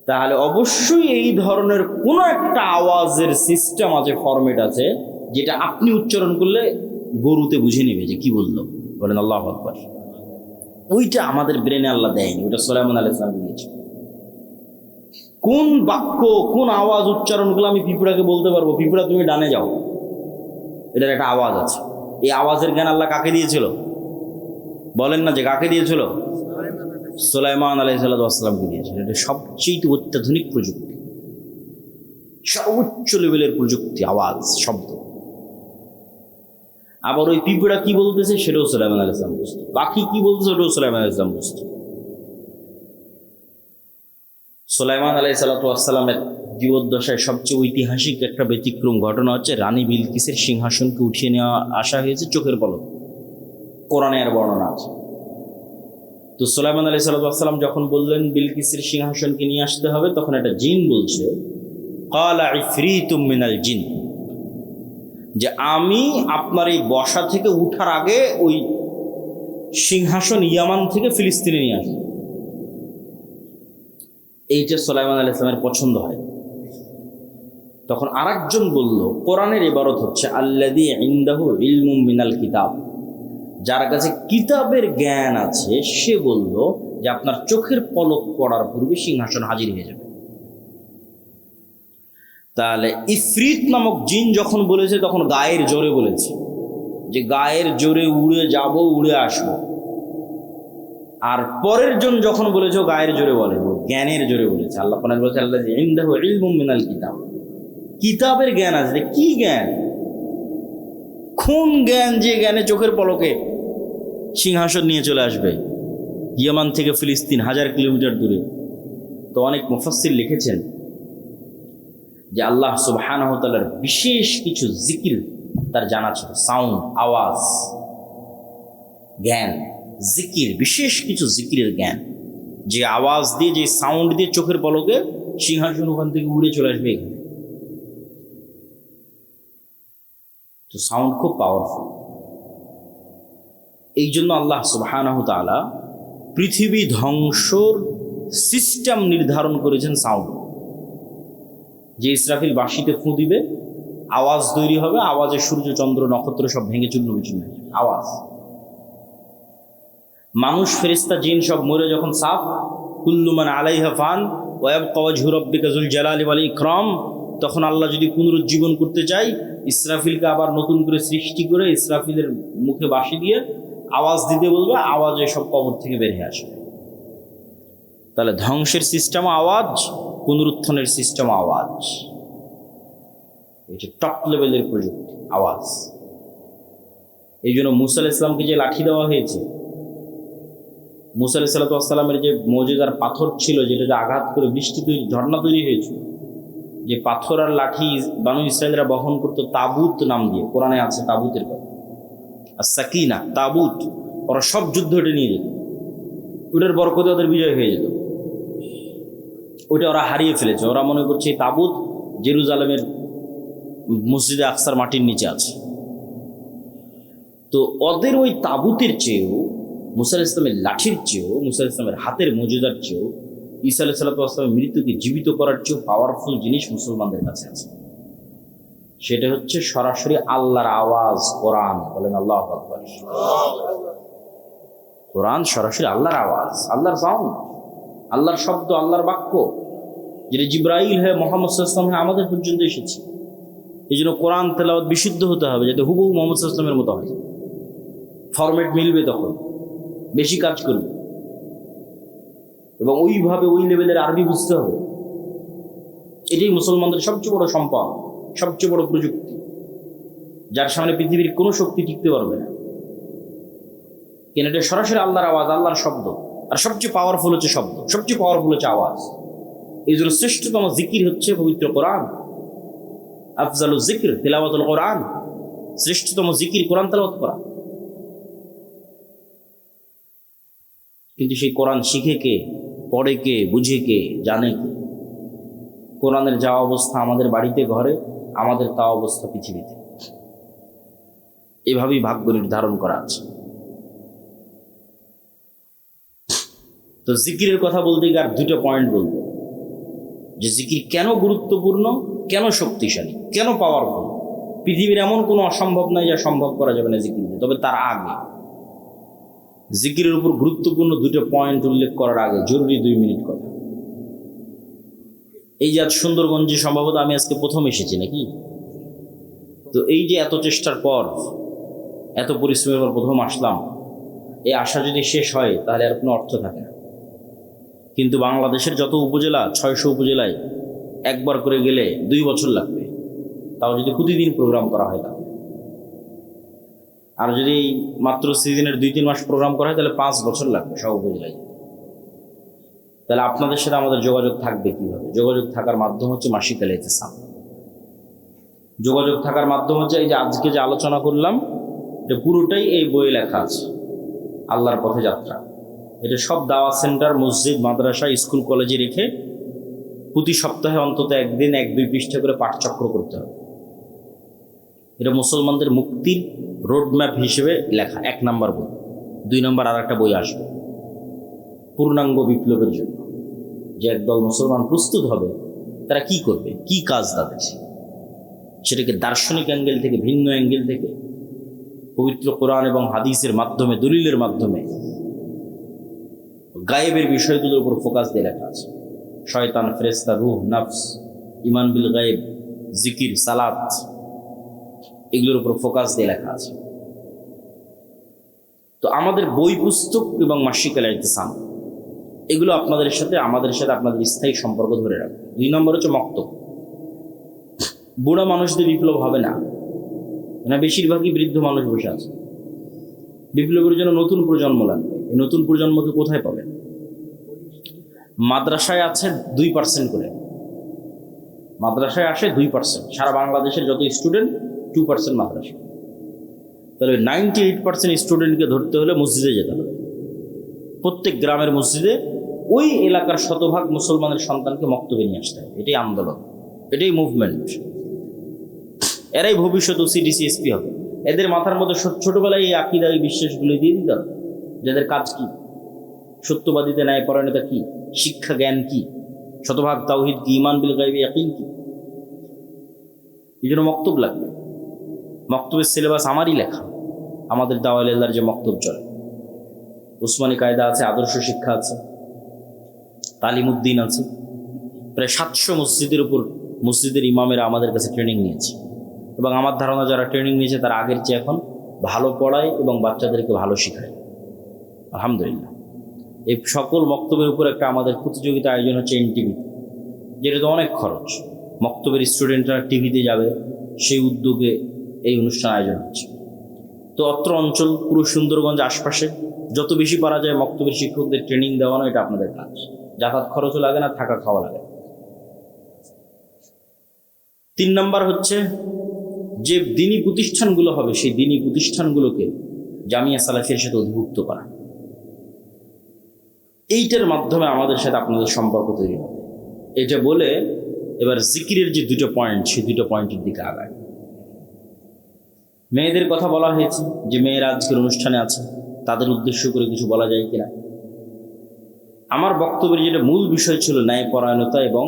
তাহলে অবশ্যই এই ধরনের কোনো একটা আওয়াজের সিস্টেম আছে, ফরম্যাট আছে, যেটা আপনি উচ্চারণ করলে গরুতে বুঝে নেবে যে কি বললো। বলেন আল্লাহু আকবার। ওইটা আমাদের ব্রেনে আল্লাহ দেয়নি, ওইটা সুলাইমান আলাইহিস সালাম দিয়েছে। কোন বাক্য, কোন আওয়াজ উচ্চারণ করলে আমি পিঁপড়াকে বলতে পারবো, পিঁপড়া তুমি ডানে যাও, এটার একটা আওয়াজ আছে। এই আওয়াজের জ্ঞান আল্লাহ কাকে দিয়েছিল? বলেন না যে কাকে দিয়েছিল? সুলাইমান আলাইহিস সালামকে দিয়েছিল। এটা সবচেয়ে অত্যাধুনিক প্রযুক্তি, সর্বোচ্চ লেভেলের প্রযুক্তি, আওয়াজ, শব্দ। আবার ওই পিঁপড়া কি বলতেছে সেটাও সুলাইমান আলাইহিস সালাম বুঝতো, পাখি কি বলতেছে ওটাও সুলাইমান আলাইহিস সালাম বুঝতো। সুলাইমান আলাইহিস সালামের জীবদ্দশায় সবচেয়ে ঐতিহাসিক একটা ব্যতিক্রম ঘটনা হচ্ছে রানী বিলকিসের সিংহাসনকে উঠিয়ে নেওয়া আসা হয়েছে চোখের পলকে। কোরআনে আর বর্ণনা আছে। তো সুলাইমান আলাইহিস সালাম যখন বললেন বিলকিসের সিংহাসনকে নিয়ে আসতে হবে, তখন একটা জিন বলছে, ক্বালা ইফরিতুম মিনাল জিন, যে আমি আপনার এই বসা থেকে উঠার আগে ওই সিংহাসন ইয়ামান থেকে ফিলিস্তিনে নিয়ে আসবো। এইটা সুলাইমান আলাইহিস সালামের পছন্দ হয়। তখন আরেকজন বলল, কোরআনের ইবারত হচ্ছে আল্লাযী ইনদাহু ইলমুম মিনাল কিতাব, যার কাছে কিতাবের জ্ঞান আছে, সে বলল যে আপনার চোখের পলক পড়ার পূর্বে সিংহাসন হাজির হয়ে যাবে। তাহলে ইফরিত নামক জিন যখন বলেছে, তখন গায়ের জোরে বলেছে, যে গায়ের জোরে উড়ে যাব, উড়ে আসবো। আর পরের জন যখন বলেছে গায়ের জোরে বলে, জ্ঞানের জোরে বলেছে। আল্লাহ কোরআনে বলেছে আল্লাযী ইনদাহু ইলমুম মিনাল কিতাব, কিতাবের জ্ঞান আছে। কি জ্ঞান? কোন জ্ঞান? যে জ্ঞানে চোখের পলকে সিংহাসন নিয়ে চলে আসবে ইয়ামান থেকে ফিলিস্তিন, 1000 কিলোমিটার দূরে। তো অনেক মুফাসসির লিখেছেন যে আল্লাহ সুবহানাহু ওয়া তাআলার বিশেষ কিছু জিকির তার জানা ছিল, সাউন্ড, আওয়াজ, জ্ঞান, জিকির, বিশেষ কিছু জিকিরের জ্ঞান, যে আওয়াজ দিয়ে, যে সাউন্ড দিয়ে চোখের পলকে সিংহাসন ওখান থেকে উড়ে চলে আসবে এখানে। তো সাউন্ড খুব পাওয়ারফুল। এই জন্য আল্লাহ সুবহানাহু ওয়া তাআলা পৃথিবী ধ্বংসর সিস্টেম নির্ধারণ করেছেন সাউন্ড। যে ইসরাফিল বাঁশিতে ফু দিবে, আওয়াজ তৈরি হবে, আওয়াজে সূর্য চন্দ্র নক্ষত্র সব ভেঙে চূর্ণ বিচূর্ণ হয়ে যাবে, আওয়াজ। মানুষ, ফেরেশতা, জিন সব মরে যখন সাফ, কুল্লু মান আলাইহা ফান ওয়া ইয়াবকা ওয়াজহু রাব্বিকা যুল জালালি ওয়াল ইকরাম, তখন আল্লাহ যদি পুনরুজ্জীবন করতে চাই, ইসরাফিলকে আবার নতুন করে সৃষ্টি করে ইসরাফিলের মুখে বাঁশি দিয়ে আওয়াজ দিতে বলবে, আওয়াজে সব কবর থেকে বের হয়ে আসবে। তাহলে ধ্বংসের সিস্টেম আওয়াজ, পুনরুত্থানের সিস্টেম আওয়াজ। এটা টপ লেভেলের প্রযুক্তি, আওয়াজ। এই জন্য মুসা আলাইহিস সালামকে যে লাঠি দেওয়া হয়েছে, মুসা আলাইহিস সালামের যে মুজিজার পাথর ছিল, যেটাতে আঘাত করে বৃষ্টি তৈরি, ঝর্ণা তৈরি হয়েছিল, যে পাথর আর লাঠি বানু ইসরায়েলরা বহন করতো তাবুত নাম দিয়ে, কোরআনে আছে তাবুতের কথা। আর সাকিনা তাবুত, ওরা সব যুদ্ধ ওটা নিয়ে যেত, ওটার বরকতে ওদের বিজয় হয়ে যেত। ওইটা ওরা হারিয়ে ফেলেছে। ওরা মনে করছে এই তাবুত জেরুজালেমের মসজিদে আকসার মাটির নিচে আছে। তো ওদের ওই তাবুতের চেয়েও, মুসা আলাইহিস সালামের লাঠির চেয়েও, মুসা আলাইহিস সালামের হাতের মজুদার চেয়েও, ঈসা আলাইহিস সালামের মৃত্যুকে জীবিত করার চেয়েও পাওয়ারফুল জিনিস মুসলমানদের কাছে আছে। সেটা হচ্ছে সরাসরি আল্লাহর আওয়াজ, কোরআন। বলেন আল্লাহু আকবার। কোরআন সরাসরি আল্লাহর আওয়াজ, আল্লাহর সাউন্ড, আল্লাহর শব্দ, আল্লাহর বাক্য, যেটা জিব্রাইল হয়ে মুহাম্মদ সাল্লাল্লাহু আলাইহি ওয়াসাল্লাম হয়ে আমাদের পর্যন্ত এসেছে। এই জন্য কোরআন তেলাওয়াত বিশুদ্ধ হতে হবে, যাতে হুবহু মুহাম্মদ সাল্লাল্লাহু আলাইহি ওয়াসাল্লামের মতো হয়। ফরম্যাট মিলবে, তখন বেশি কাজ করবে, এবং ওইভাবে ওই লেভেলের আরবি বুঝতে হবে। এটাই মুসলমানদের সবচেয়ে বড় সম্পদ, সবচেয়ে বড় প্রযুক্তি, যার সামনে পৃথিবীর কোনো শক্তি টিকতে পারবে না। কেন? এটা সরাসরি আল্লাহর আওয়াজ, আল্লাহর শব্দ। আর সবচেয়ে পাওয়ারফুল হচ্ছে শব্দ, সবচেয়ে পাওয়ারফুল হচ্ছে আওয়াজ। এই জন্য শ্রেষ্ঠতম জিকির হচ্ছে পবিত্র কোরআন। আফজালু জিকির তিলাওয়াতুল কোরআন, শ্রেষ্ঠতম জিকির কোরআন তেলাওয়াত করা। কিন্তু সেই কোরআন শিখে কে, পড়ে কে, বুঝে কে, জানে কে? কোরআনের যা অবস্থা আমাদের বাড়িতে ঘরে, আমাদের তা অবস্থা পৃথিবীতে। এভাবেই ভাগ্য নির্ধারণ করা আছে। তো জিকিরের কথা বলতে গিয়ে আর দুটো পয়েন্ট বলবো, যে জিকির কেন গুরুত্বপূর্ণ, কেন শক্তিশালী, কেন পাওয়ারফুল। পৃথিবীর এমন কোনো অসম্ভব নাই যা সম্ভব করা যাবে না জিকির দিয়ে। তবে তার আগে, জিকিরের উপর গুরুত্বপূর্ণ দুটো পয়েন্ট উল্লেখ করার আগে জরুরি 2 মিনিট কথা। এই যে আজ সুন্দরগঞ্জে সম্ভবত আমি আজকে প্রথম এসেছি নাকি? তো এই যে এত চেষ্টার পর, এত পরিশ্রমের পর প্রথম আসলাম, এই আশা যদি শেষ হয় তাহলে আর কোনো অর্থ থাকে না। কিন্তু বাংলাদেশের যত উপজেলা, 600 উপজেলায় একবার করে গেলে 2 বছর লাগবে, তাও যদি প্রতিদিন প্রোগ্রাম করা হয় তাহলে। আর যদি মাত্র সিজনের 2-3 মাস প্রোগ্রাম করা হয় তাহলে 5 বছর লাগবে সব উপজেলায়। তাহলে আপনাদের সাথে আমাদের যোগাযোগ থাকবে কিভাবে? যোগাযোগ থাকার মাধ্যম হচ্ছে মাসিক আল ইতিসাম। যোগাযোগ থাকার মাধ্যম হচ্ছে এই যে আজকে যে আলোচনা করলাম, এটা পুরোটাই এই বইয়ে লেখা আছে, আল্লাহর পথে যাত্রা। এটা সব দাওয়াত সেন্টার, মসজিদ, মাদ্রাসা, স্কুল, কলেজে রেখে প্রতি সপ্তাহে অন্তত একদিন 1-2 পৃষ্ঠা করে পাঠচক্র করতে হবে। এটা মুসলমানদের মুক্তির রোডম্যাপ হিসেবে লেখা 1 নম্বর বই। 2 নম্বর আর একটা বই আসবে পূর্ণাঙ্গ বিপ্লবের জন্য, যে একদল মুসলমান প্রস্তুত হবে, তারা কি করবে, কি কাজ তাদের, সেটাকে দার্শনিক অ্যাঙ্গেল থেকে, ভিন্ন অ্যাঙ্গেল থেকে, পবিত্র কোরআন এবং হাদিসের মাধ্যমে, দলিলের মাধ্যমে গায়েবের বিষয়গুলোর উপর ফোকাস দিয়ে লেখা আছে। শয়তান, ফেরেশতা, রূহ, নফস, ঈমান বিল গায়েব, জিকির, সালাত, এগুলোর উপর ফোকাস দিয়ে লেখা আছে। তো আমাদের বই, পুস্তক এবং মাসিক আল ইতিসাম, এগুলো আপনাদের সাথে, আমাদের সাথে আপনাদের স্থায়ী সম্পর্ক ধরে রাখবে। 2 নম্বর হচ্ছে মক্তব। বুড়া মানুষদের বিপ্লব হবে না, বেশিরভাগই বৃদ্ধ মানুষ বসে আছে। বিপ্লবের জন্য নতুন প্রজন্ম লাগবে। এই নতুন প্রজন্মকে কোথায় পাবেন? মাদ্রাসায় আছে 2% করে, মাদ্রাসায় আসে 2%। সারা বাংলাদেশের যত স্টুডেন্ট, 2% মাদ্রাসা। তাহলে 98% স্টুডেন্টকে ধরতে হলে মসজিদে যেতে হবে। প্রত্যেক গ্রামের মসজিদে ওই এলাকার শতভাগ মুসলমানের সন্তানকে মক্তবে নিয়ে আসতে হবে। এটাই আন্দোলন, এটাই মুভমেন্ট। এরাই ভবিষ্যৎ ওসিডিসি এসপি হবে। এদের মাথার মধ্যে ছোটবেলায় এই আকিদা, এই বিশ্বাসগুলো দিয়ে দিতে হবে। যাদের কাজ কি, সত্যবাদিতে, ন্যায়পরায়ণতা কি, শিক্ষা জ্ঞান কি, শতভাগ তাওহীদ কি, ঈমান বিল গায়বি ইয়াকিন কি। এই জন্য মক্তব লাগবে। মক্তবের সিলেবাস আমারই লেখা, আমাদের দাওয়াল আল্লাহর যে মক্তব চলে। উসমানী কায়দা আছে, আদর্শ শিক্ষা আছে, তালিমউদ্দিন আছে। প্রায় 700 মসজিদের উপর মসজিদের ইমামেরা আমাদের কাছে ট্রেনিং নিয়েছে, এবং আমার ধারণা যারা ট্রেনিং নিয়েছে তারা আগের চেয়ে এখন ভালো পড়ায় এবং বাচ্চাদেরকে ভালো শেখায়, আলহামদুলিল্লাহ। এই সকল মক্তবের উপর একটা আমাদের প্রতিযোগিতা আয়োজন হচ্ছে এনটিভি, যেটা তো অনেক খরচ। মক্তবের স্টুডেন্টরা টিভিতে যাবে, সেই উদ্যোগে এই অনুষ্ঠান আয়োজন হচ্ছে। তো অত্র অঞ্চল, পুরো সুন্দরগঞ্জ আশপাশে যত বেশি পারা যায় মক্তবের শিক্ষকদের ট্রেনিং দেওয়ানো, এটা আপনাদের কাজ। যাতায়াত খরচও লাগে না, থাকা খাওয়া লাগে। 3 নম্বর হচ্ছে যে দিনী প্রতিষ্ঠানগুলো হবে সেই দিনী প্রতিষ্ঠানগুলোকে জামিয়া সালাফিয়ার সাথে অধিভুক্ত করা, এইটার মাধ্যমে আমাদের সাথে আপনাদের সম্পর্ক তৈরি হবে। এটা বলে এবার জিকিরের যে দুটো পয়েন্ট, সেই দুটো পয়েন্টের দিকে আগায়। মেয়েদের কথা বলা হয়েছে যে মেয়েরা আজকের অনুষ্ঠানে আছে, তাদের উদ্দেশ্য করে কিছু বলা যায় কিনা। আমার বক্তব্যের যেটা মূল বিষয় ছিল ন্যায়পরায়ণতা এবং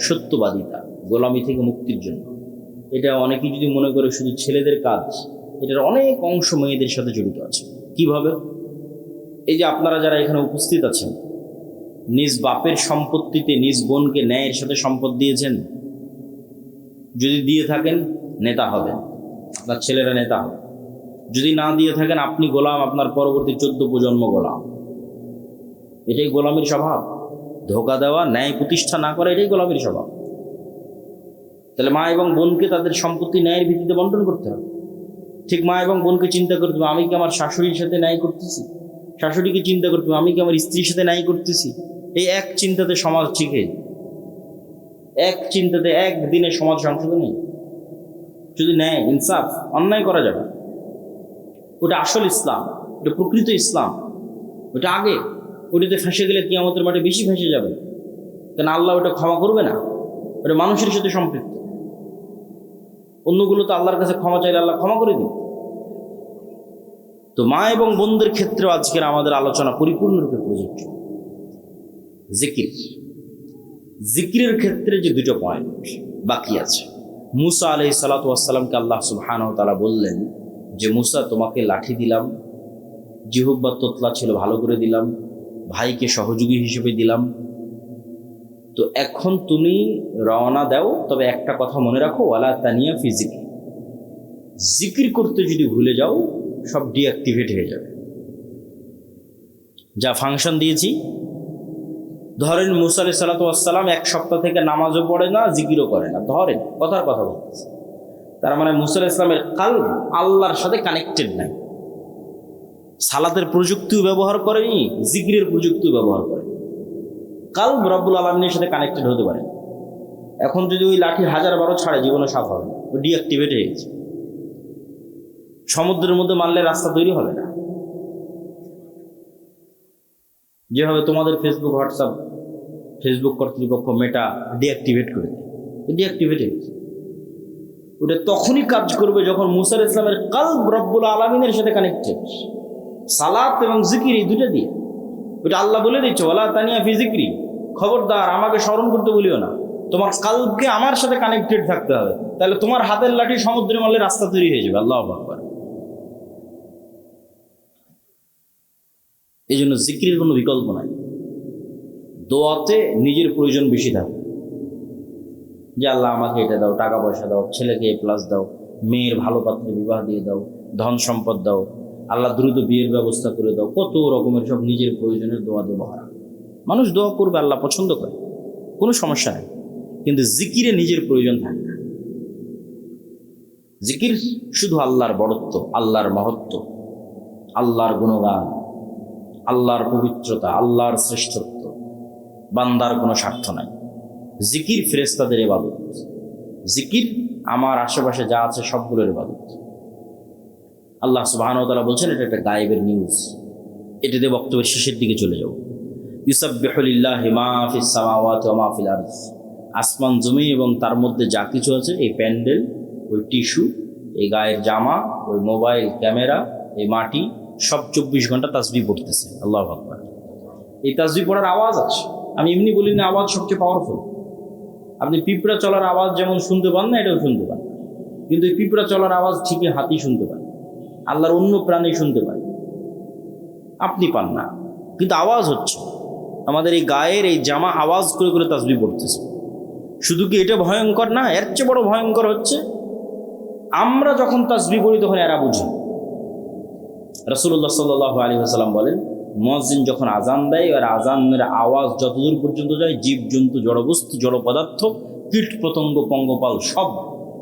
সত্যবাদিতা, গোলামি থেকে মুক্তির জন্য। এটা অনেকেই যদি মনে করে শুধু ছেলেদের কাজ, এটার অনেক অংশ মেয়েদের সাথে জড়িত আছে। কিভাবে? এই যে আপনারা যারা এখানে উপস্থিত আছেন, নিজ বাপের সম্পত্তিতে নিজ বোনকে ন্যায়ের সাথে সম্পদ দিয়েছেন? যদি দিয়ে থাকেন, নেতা হবেন, আপনার ছেলেরা নেতা হবে। যদি না দিয়ে থাকেন, আপনি গোলাম, আপনার পরবর্তী 14 প্রজন্ম গোলাম। এটাই গোলামির স্বভাব। ধোঁকা দেওয়া, ন্যায় প্রতিষ্ঠা না করা, এটাই গোলামির স্বভাব। তাহলে মা এবং বোনকে তাদের সম্পত্তি ন্যায়ের ভিত্তিতে বন্টন করতে হবে। ঠিক মা এবং বোনকে চিন্তা করতে হবে, আমি কি আমার শাশুড়ির সাথে ন্যায় করতেছি? শাশুড়িকে চিন্তা করতে হবে, আমি কি আমার স্ত্রীর সাথে ন্যায় করতেছি? এই এক চিন্তাতে সমাজ শিখে, এক চিন্তাতে একদিনে সমাজ সংশোধন নেই। যদি ন্যায় ইনসাফ, অন্যায় করা যাবে, ওটা আসল ইসলাম, ওটা প্রকৃত ইসলাম, ওটা আগে। ওটাতে ফেঁসে গেলে কিয়ামতের মাঠে বেশি ফেঁসে যাবে, কেন আল্লাহ ওটা ক্ষমা করবে না। ওটা মানুষের সাথে সম্পৃক্ত। অন্যগুলো তো আল্লাহর কাছে ক্ষমা চাইলে আল্লাহ ক্ষমা করে দিন। তো মা এবং বোনদের ক্ষেত্রেও আজকের আমাদের আলোচনা পরিপূর্ণরূপে প্রযোজ্য। জিকির, জিকিরের ক্ষেত্রে যে দুটো পয়েন্ট বাকি আছে। মুসা আলাইহিস সালাতু ওয়াস সালামকে আল্লাহ সুবহানাহু ওয়া তাআলা বললেন যে মুসা, তোমাকে লাঠি দিলাম, জিহ্বা তোতলা ছিল ভালো করে দিলাম, ভাইকে সহযোগী হিসেবে দিলাম, তো এখন তুমি রওনা দাও। তবে একটা কথা মনে রাখো, ওয়ালা তানিয়া ফি জিকির, জিকির করতে যদি ভুলে যাও সব ডিঅ্যাক্টিভেট হয়ে যাবে। যা ফাংশন দিয়েছি, ধরেন মুসা আলাইহিস সালাতু ওয়াস সালাম 1 সপ্তাহ থেকে নামাজও পড়ে না, জিকিরও করে না, ধরেন কথার কথা বলতেছে, তার মানে মুসা আলাইহিস সালামের কলব আল্লাহর সাথে কানেক্টেড নাই। সালাতের প্রযুক্তিও ব্যবহার করেনি, জিকিরের প্রযুক্তিও ব্যবহার করেনি, কলব রব্বুল আলামিনের সাথে কানেক্টেড হতে পারে। এখন যদি ওই লাঠি 1000 ছাড়ে, জীবনে সাফ হবে না, ও ডিঅ্যাক্টিভেট হয়ে গেছে। সমুদ্রের মধ্যে মারলে রাস্তা তৈরি হবে না। যেভাবে তোমাদের ফেসবুক, হোয়াটসঅ্যাপ, ফেসবুক কর্তৃপক্ষ মেটা ডিঅ্যাক্টিভেট করে দেয়, ডিঅ্যাক্টিভেট হয়ে গেছে। ওটা তখনই কাজ করবে যখন মুসা আলাইহিস সালামের কলব রব্বুল আলামিনের সাথে কানেক্টেড। সালাত এবং জিকির, এই দুটো দিয়ে। ওটা আল্লাহ বলে দিচ্ছে, ওয়ালা তানিয়া ফি জিকরি, খবরদার আমাকে স্মরণ করতে বলিও না, তোমার কলবকে আমার সাথে কানেক্টেড থাকতে হবে। তাহলে তোমার হাতের লাঠি সমুদ্রে মারলে রাস্তা তৈরি হয়ে যাবে। আল্লাহু আকবার। এই জন্য জিকিরের কোনো বিকল্প নাই। দোয়াতে নিজের প্রয়োজন বেশি থাকে, যে আল্লাহ আমাকে এটা দাও, টাকা পয়সা দাও, ছেলেকে A+ দাও, মেয়ের ভালো পাত্রে বিবাহ দিয়ে দাও, ধন সম্পদ দাও, আল্লাহ দ্রুত বিয়ের ব্যবস্থা করে দাও, কত রকমের সব নিজের প্রয়োজনের দোয়া দিয়ে ভরা। মানুষ দোয়া করবে, আল্লাহ পছন্দ করে, কোনো সমস্যা নেই। কিন্তু জিকিরে নিজের প্রয়োজন থাকে না। জিকির শুধু আল্লাহর বড়ত্ব, আল্লাহর মহত্ব, আল্লাহর গুণগান, আল্লাহর পবিত্রতা, আল্লাহর শ্রেষ্ঠত্ব, বান্দার কোনো স্বার্থ নাই। জিকির ফেরেশতাদের ইবাদত, জিকির আমার আশেপাশে যা আছে সবগুলোর ইবাদত। আল্লাহ সুবহানাহু ওয়া তাআলা বলছেন, এটা একটা গায়েবের নিউজ। এটাতে বক্তব্যের শেষের দিকে চলে যাও। ইউসাব্বিহু লিল্লাহি মা ফিস সামাওয়াতি ওয়া মা ফিল আরদ, আসমান জমি এবং তার মধ্যে যা কিছু আছে, এই প্যান্ডেল, ওই টিস্যু, এই গায়ের জামা, ওই মোবাইল ক্যামেরা, এই মাটি, সব 24 ঘন্টা তাসবিহ পড়তেছে। আল্লাহু আকবার। এই তাসবিহ পড়ার আওয়াজ আছে, আমি এমনি বলি না, আওয়াজ সবচেয়ে পাওয়ারফুল। আপনি পিঁপড়া চলার আওয়াজ যেমন শুনতে পান না, এটাও শুনতে পান, কিন্তু এই পিঁপড়া চলার আওয়াজ ঠিকই হাতি শুনতে পান, আল্লাহর অন্য প্রাণী শুনতে পায়, আপনি পান না, কিন্তু আওয়াজ হচ্ছে। আমাদের এই গায়ের এই জামা আওয়াজ করে করে তাসবিহ পড়তেছে। শুধু কি এটা ভয়ঙ্কর না, এর চেয়ে বড় ভয়ঙ্কর হচ্ছে আমরা যখন তাসবিহ পড়ি তখন এরা বুঝি। রাসূলুল্লাহ সাল্লাল্লাহু আলাইহি ওয়াসাল্লাম বলেন, মুয়াজ্জিন যখন আজান দেয়, আর আজানের আওয়াজ যতদূর পর্যন্ত যায়, জীবজন্তু, জড়বস্তু, জড় পদার্থ, কীট পতঙ্গ, পঙ্গপাল সব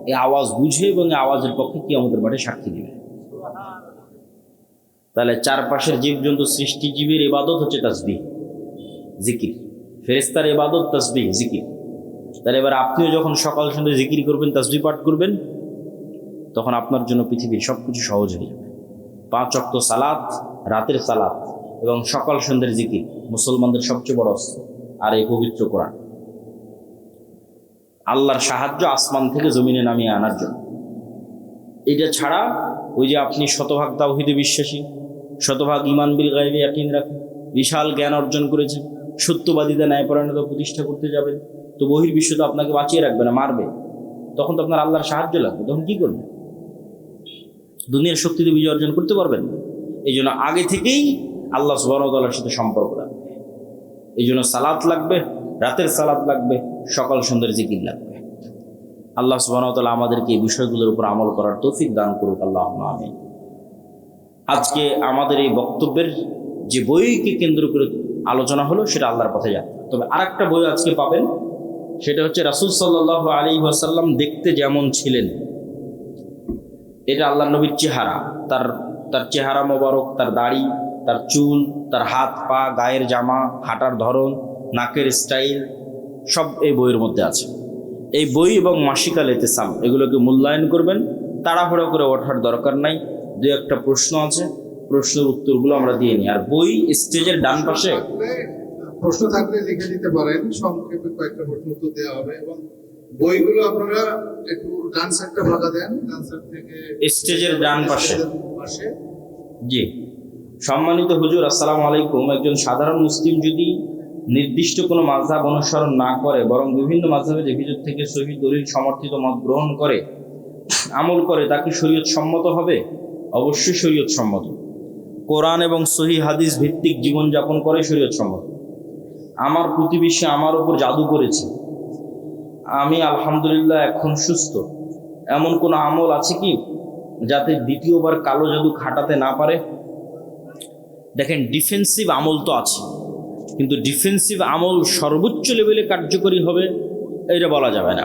এই আওয়াজ বুঝে এবং এই আওয়াজের পক্ষে কিয়ামতের মাঠে সাক্ষী দিবে। তাহলে চারপাশের জীবজন্তু, সৃষ্টিজীবীর ইবাদত হচ্ছে তাসবিহ, জিকির। ফেরেশতার ইবাদত তাসবিহ, জিকির। তাহলে এবার আপনিও যখন সকাল সন্ধ্যা জিকির করবেন, তাসবিহ পাঠ করবেন, তখন আপনার জন্য পৃথিবীর সব কিছু সহজ হয়ে যাবে। 5 ওয়াক্ত সালাত, রাতের সালাত এবং সকাল সন্ধ্যের জিকির মুসলমানদের সবচেয়ে বড় অস্ত্র। আর এই পবিত্র কোরআন আল্লাহর সাহায্য আসমান থেকে জমিনে নামিয়ে আনার জন্য। এটা ছাড়া ওই যে আপনি শতভাগ তাওহীদে বিশ্বাসী, শতভাগ ঈমান বিল গায়বে ইয়াকিন রাখেন, বিশাল জ্ঞান অর্জন করেছেন, সত্যবাদিতা ন্যায়পরায়ণতা প্রতিষ্ঠা করতে যাবেন, তো বহির্বিশ্ব তো আপনাকে বাঁচিয়ে রাখবে না, মারবে। তখন তো আপনার আল্লাহর সাহায্য লাগবে। তখন কি করবেন? দুনিয়ার শক্তিতে বিজয় অর্জন করতে পারবেন। এই জন্য আগে থেকেই আল্লাহ সুবহানাহু ওয়া তাআলার সাথে সম্পর্ক রাখবে। এই জন্য সালাত লাগবে, রাতের সালাত লাগবে, সকাল সন্ধ্যার জিকির লাগবে। আল্লাহ সুবহানাহু ওয়া তাআলা আমাদেরকে এই বিষয়গুলোর উপর আমল করার তৌফিক দান করুক, আল্লাহুম্মা আমিন। আজকে আমাদের এই বক্তব্যের যে বইকে কেন্দ্র করে আলোচনা হলো সেটা আল্লাহর পথে যাত্রা। তবে আরেকটা বই আজকে পাবেন, সেটা হচ্ছে রাসূল সাল্লাল্লাহু আলাইহি ওয়াসাল্লাম দেখতে যেমন ছিলেন। এটা আল্লাহর নবীর চেহারা, তার চেহারা মোবারক, তার দাড়ি, তার চুল, তার হাত পা, গায়ের জামা, হাঁটার ধরন, নাকের স্টাইল সব এই বইয়ের মধ্যে আছে। এই বই এবং মাসিকাল ইতিসাম এগুলোকে মূল্যায়ন করবেন। তাড়াহুড়ো করে ওঠার দরকার নাই। 2-1টা প্রশ্ন আছে, প্রশ্নের উত্তরগুলো আমরা দিয়ে নিই। আর বই স্টেজের ডান পাশে প্রশ্ন থাকলে লিখে দিতে পারেন, সংক্ষেপে কয়েকটা প্রশ্ন উত্তর দেওয়া হবে। এবং বইগুলো আপনারা একটু ডান সাইডটা ভাগা দেন, ডান সাইড থেকে স্টেজের ডান পাশে। পাশে। জি, সম্মানিত হুজুর, আসসালামু আলাইকুম। একজন সাধারণ মুসলিম যদি নির্দিষ্ট কোনো মাযহাব অনুসরণ না করে, বরং বিভিন্ন মাযহাবে যে ভিতর থেকে সহিহ দলিল সমর্থিত মত গ্রহণ করে আমল করে, তাকে শরীয়ত সম্মত হবে? অবশ্যই শরীয়ত সম্মত। কোরআন এবং সহিহ হাদিস ভিত্তিক জীবনযাপন করে শরীয়ত সম্মত। আমার প্রতিবেশী আমার উপর জাদু করেছে, আমি আলহামদুলিল্লাহ এখন সুস্থ, এমন কোনো আমল আছে কি যাতে দ্বিতীয়বার কালো জাদু খাটাতে না পারে? দেখেন, ডিফেন্সিভ আমল তো আছে, কিন্তু ডিফেন্সিভ আমল সর্বোচ্চ লেভেলে কার্যকরী হবে এটা বলা যাবে না।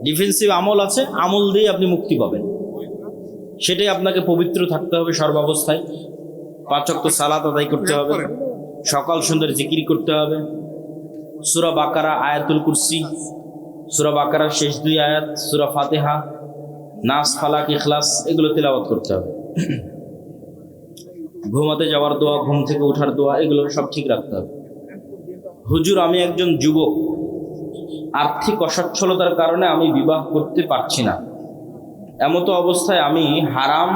ডিফেন্সিভ আমল আছে, আমল দিয়ে আপনি মুক্তি পাবেন। সেটাই আপনাকে পবিত্র থাকতে হবে সর্বাবস্থায়। 5 ওয়াক্ত সালাত আদায় করতে হবে, সকাল সন্ধ্যার জিকির করতে হবে, সূরা বাকারা, আয়াতুল কুরসি, সূরা বাকারার শেষ 2 আয়াত, সূরা ফাতিহা, নাস, ফালাক, ইখলাস এগুলো তেলাওয়াত করতে হবে। ঘুমাতে যাওয়ার দোয়া, ঘুম থেকে ওঠার দোয়া এগুলো সব ঠিক রাখতে হবে। হুজুর, আমি একজন যুবক, আর্থিক অসচ্ছলতার কারণে আমি বিবাহ করতে পারছি না। এমতো অবস্থায় আমি হারাম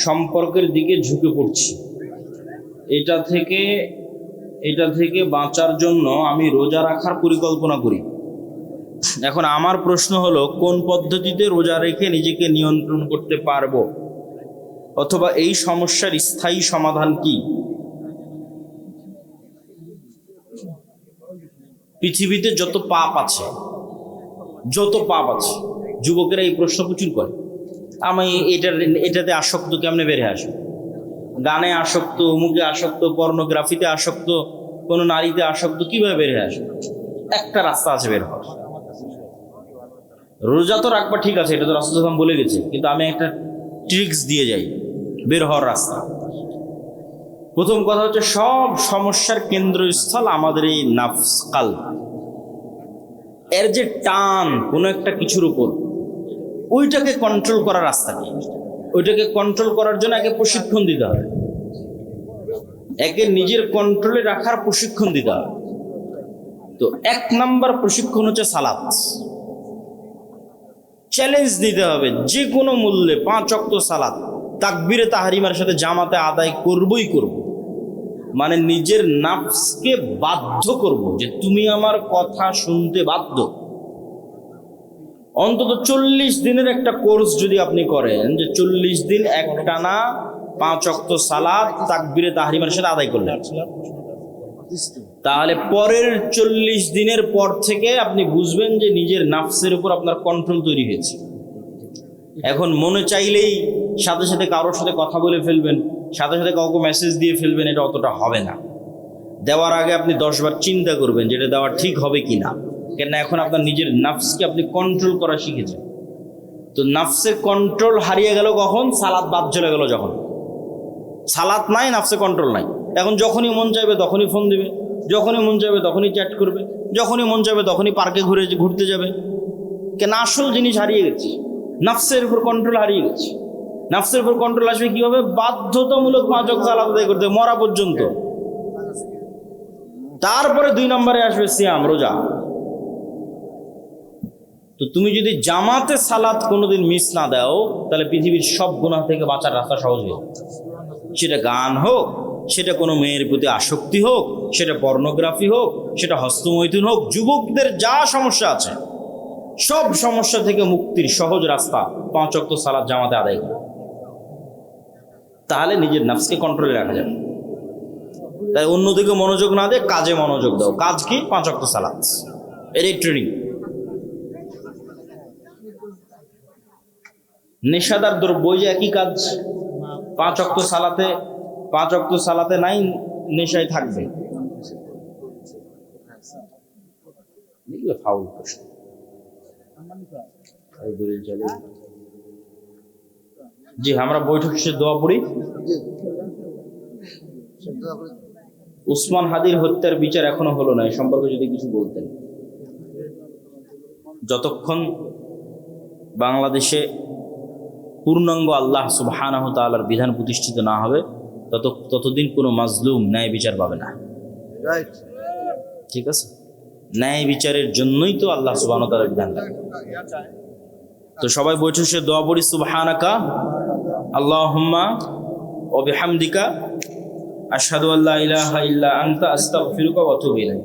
সম্পর্কের দিকে ঝুঁকে পড়ছি। এটা থেকে বাঁচার জন্য আমি রোজা রাখার পরিকল্পনা করি। এখন আমার প্রশ্ন হলো, কোন পদ্ধতিতে রোজা রেখে নিজেকে নিয়ন্ত্রণ করতে পারবো, অথবা এই সমস্যার স্থায়ী সমাধান কি? পৃথিবীতে যত পাপ আছে, যুবকেরা এই প্রশ্ন প্রচুর করে, আমি এটাতে আসক্ত, কেমনে বেরিয়ে আসবো? গানে আসক্ত, অমুকে আসক্ত, পর্নোগ্রাফিতে আসক্ত, কোনো নারীতে আসক্ত, কিভাবে বেরিয়ে আসবে? একটা রাস্তা আছে বের হওয়ার। রোজা তো রাখবা, ঠিক আছে, এটা তো রাসূল সাল্লাল্লাহু আলাইহি ওয়াসাল্লাম বলে গেছে, কিন্তু আমি একটা ট্রিক্স দিয়ে যাই বের হওয়ার রাস্তা। প্রথম কথা হচ্ছে, সব সমস্যার কেন্দ্রস্থল আমাদের এই নাফস, কালব। এর যে টান কোনো একটা কিছুর উপর, ওইটাকে কন্ট্রোল করার রাস্তা কি? ওইটাকে কন্ট্রোল করার জন্য আগে প্রশিক্ষণ দিতে হবে, একে নিজের কন্ট্রোলে রাখার প্রশিক্ষণ দিতে হবে। তো 1 নাম্বার প্রশিক্ষণ হচ্ছে সালাত। চ্যালেঞ্জ দিতে হবে, যে কোনো মূল্যে 5 ওয়াক্ত সালাত তাকবীরে তাহরিমার সাথে জামাতে আদায় করবই করব। মানে নিজের নাফসকে বাধ্য করব যে তুমি আমার কথা শুনতে বাধ্য। অন্তত 40 দিনের একটা কোর্স যদি আপনি করেন, যে 40 দিন একটানা 5 ওয়াক্ত সালাত তাকবীরে তাহরিমার সাথে আদায় করলেন, তাহলে পরের 40 দিনের পর থেকে আপনি বুঝবেন যে নিজের নাফসের উপর আপনার কন্ট্রোল তৈরি হয়েছে। এখন মনে চাইলেই সাথে সাথে কারোর সাথে কথা বলে ফেলবেন, সাথে সাথে কাউকে মেসেজ দিয়ে ফেলবেন, এটা অতটা হবে না। দেওয়ার আগে আপনি 10 বার চিন্তা করবেন যে এটা দেওয়া ঠিক হবে কি না। কেন, এখন আপনার নিজের নাফসকে আপনি কন্ট্রোল করা শিখেছেন। তো নাফসের কন্ট্রোল হারিয়ে গেল কখন? সালাত বাদ চলে গেল যখন। সালাত নাই, নাফসে কন্ট্রোল নাই। এখন যখনই মন চাইবে তখনই ফোন দিবে, যখনই মন চাইবে তখনই চ্যাট করবে, যখনই মন চাইবে তখনই পার্কে ঘুরতে যাবে। কেন, আসল জিনিস হারিয়ে গেছে। নাফসের উপর কন্ট্রোল হারিয়ে গেছে। নাফসের উপর কন্ট্রোল আসবে কিভাবে? বাধ্যতামূলক 5 ওয়াক্ত সালাত আদায় করতে হবে মরা পর্যন্ত। তারপরে 2 নম্বরে আসবে সিয়াম, রোজা। তো তুমি যদি জামাতে সালাত কোনোদিন মিস না দাও, তাহলে পৃথিবীর সব গুনাহ থেকে বাঁচার রাস্তা সহজ হয়ে যাবে। সেটা গান হোক, সেটা কোনো মেয়ের প্রতি আসক্তি হোক, সেটা পর্নোগ্রাফি হোক, সেটা হস্তমৈথুন হোক, যুবকদের যা সমস্যা আছে সব সমস্যা থেকে মুক্তির সহজ রাস্তা 5 ওয়াক্ত সালাত জামাতে আদায় করা। তাহলে নিজের নাফসকে কন্ট্রোলে রাখা যাবে। তাই অন্যদিকে মনোযোগ না দিয়ে কাজে মনোযোগ দাও। কাজ কি? 5 ওয়াক্ত সালাত, এর ট্রেনিং। নেশাদার দ্রব্য যে একই কাজ, 5 ওয়াক্ত সালাতে নাই, নেশায় থাকবে। ফাউল প্রশ্ন। জি, আমরা বৈঠক শেষে দোয়া পড়ি। উসমান হাদির হত্যার বিচার এখনো হলো না, এই সম্পর্কে যদি কিছু বলতেন। যতক্ষণ বাংলাদেশে পূর্ণাঙ্গ আল্লাহ সুবহানাহু ওয়া তাআলার বিধান প্রতিষ্ঠিত না হবে, ততদিন কোনো মাজলুম ন্যায় বিচার পাবে না। ঠিক আছে? ন্যায় বিচারের জন্যই তো আল্লাহ সুবহানাহু ওয়া তাআলার বিধান লাগে। তো সবাই বৈঠক শেষে দোয়া পড়ি। সুবহানাকা আল্লাহুম্মা ওয়া বিহামদিকা আশহাদু আল্লা ইলাহা ইল্লা আনতা আস্তাগফিরুকা ওয়া আতুবু ইলাইক।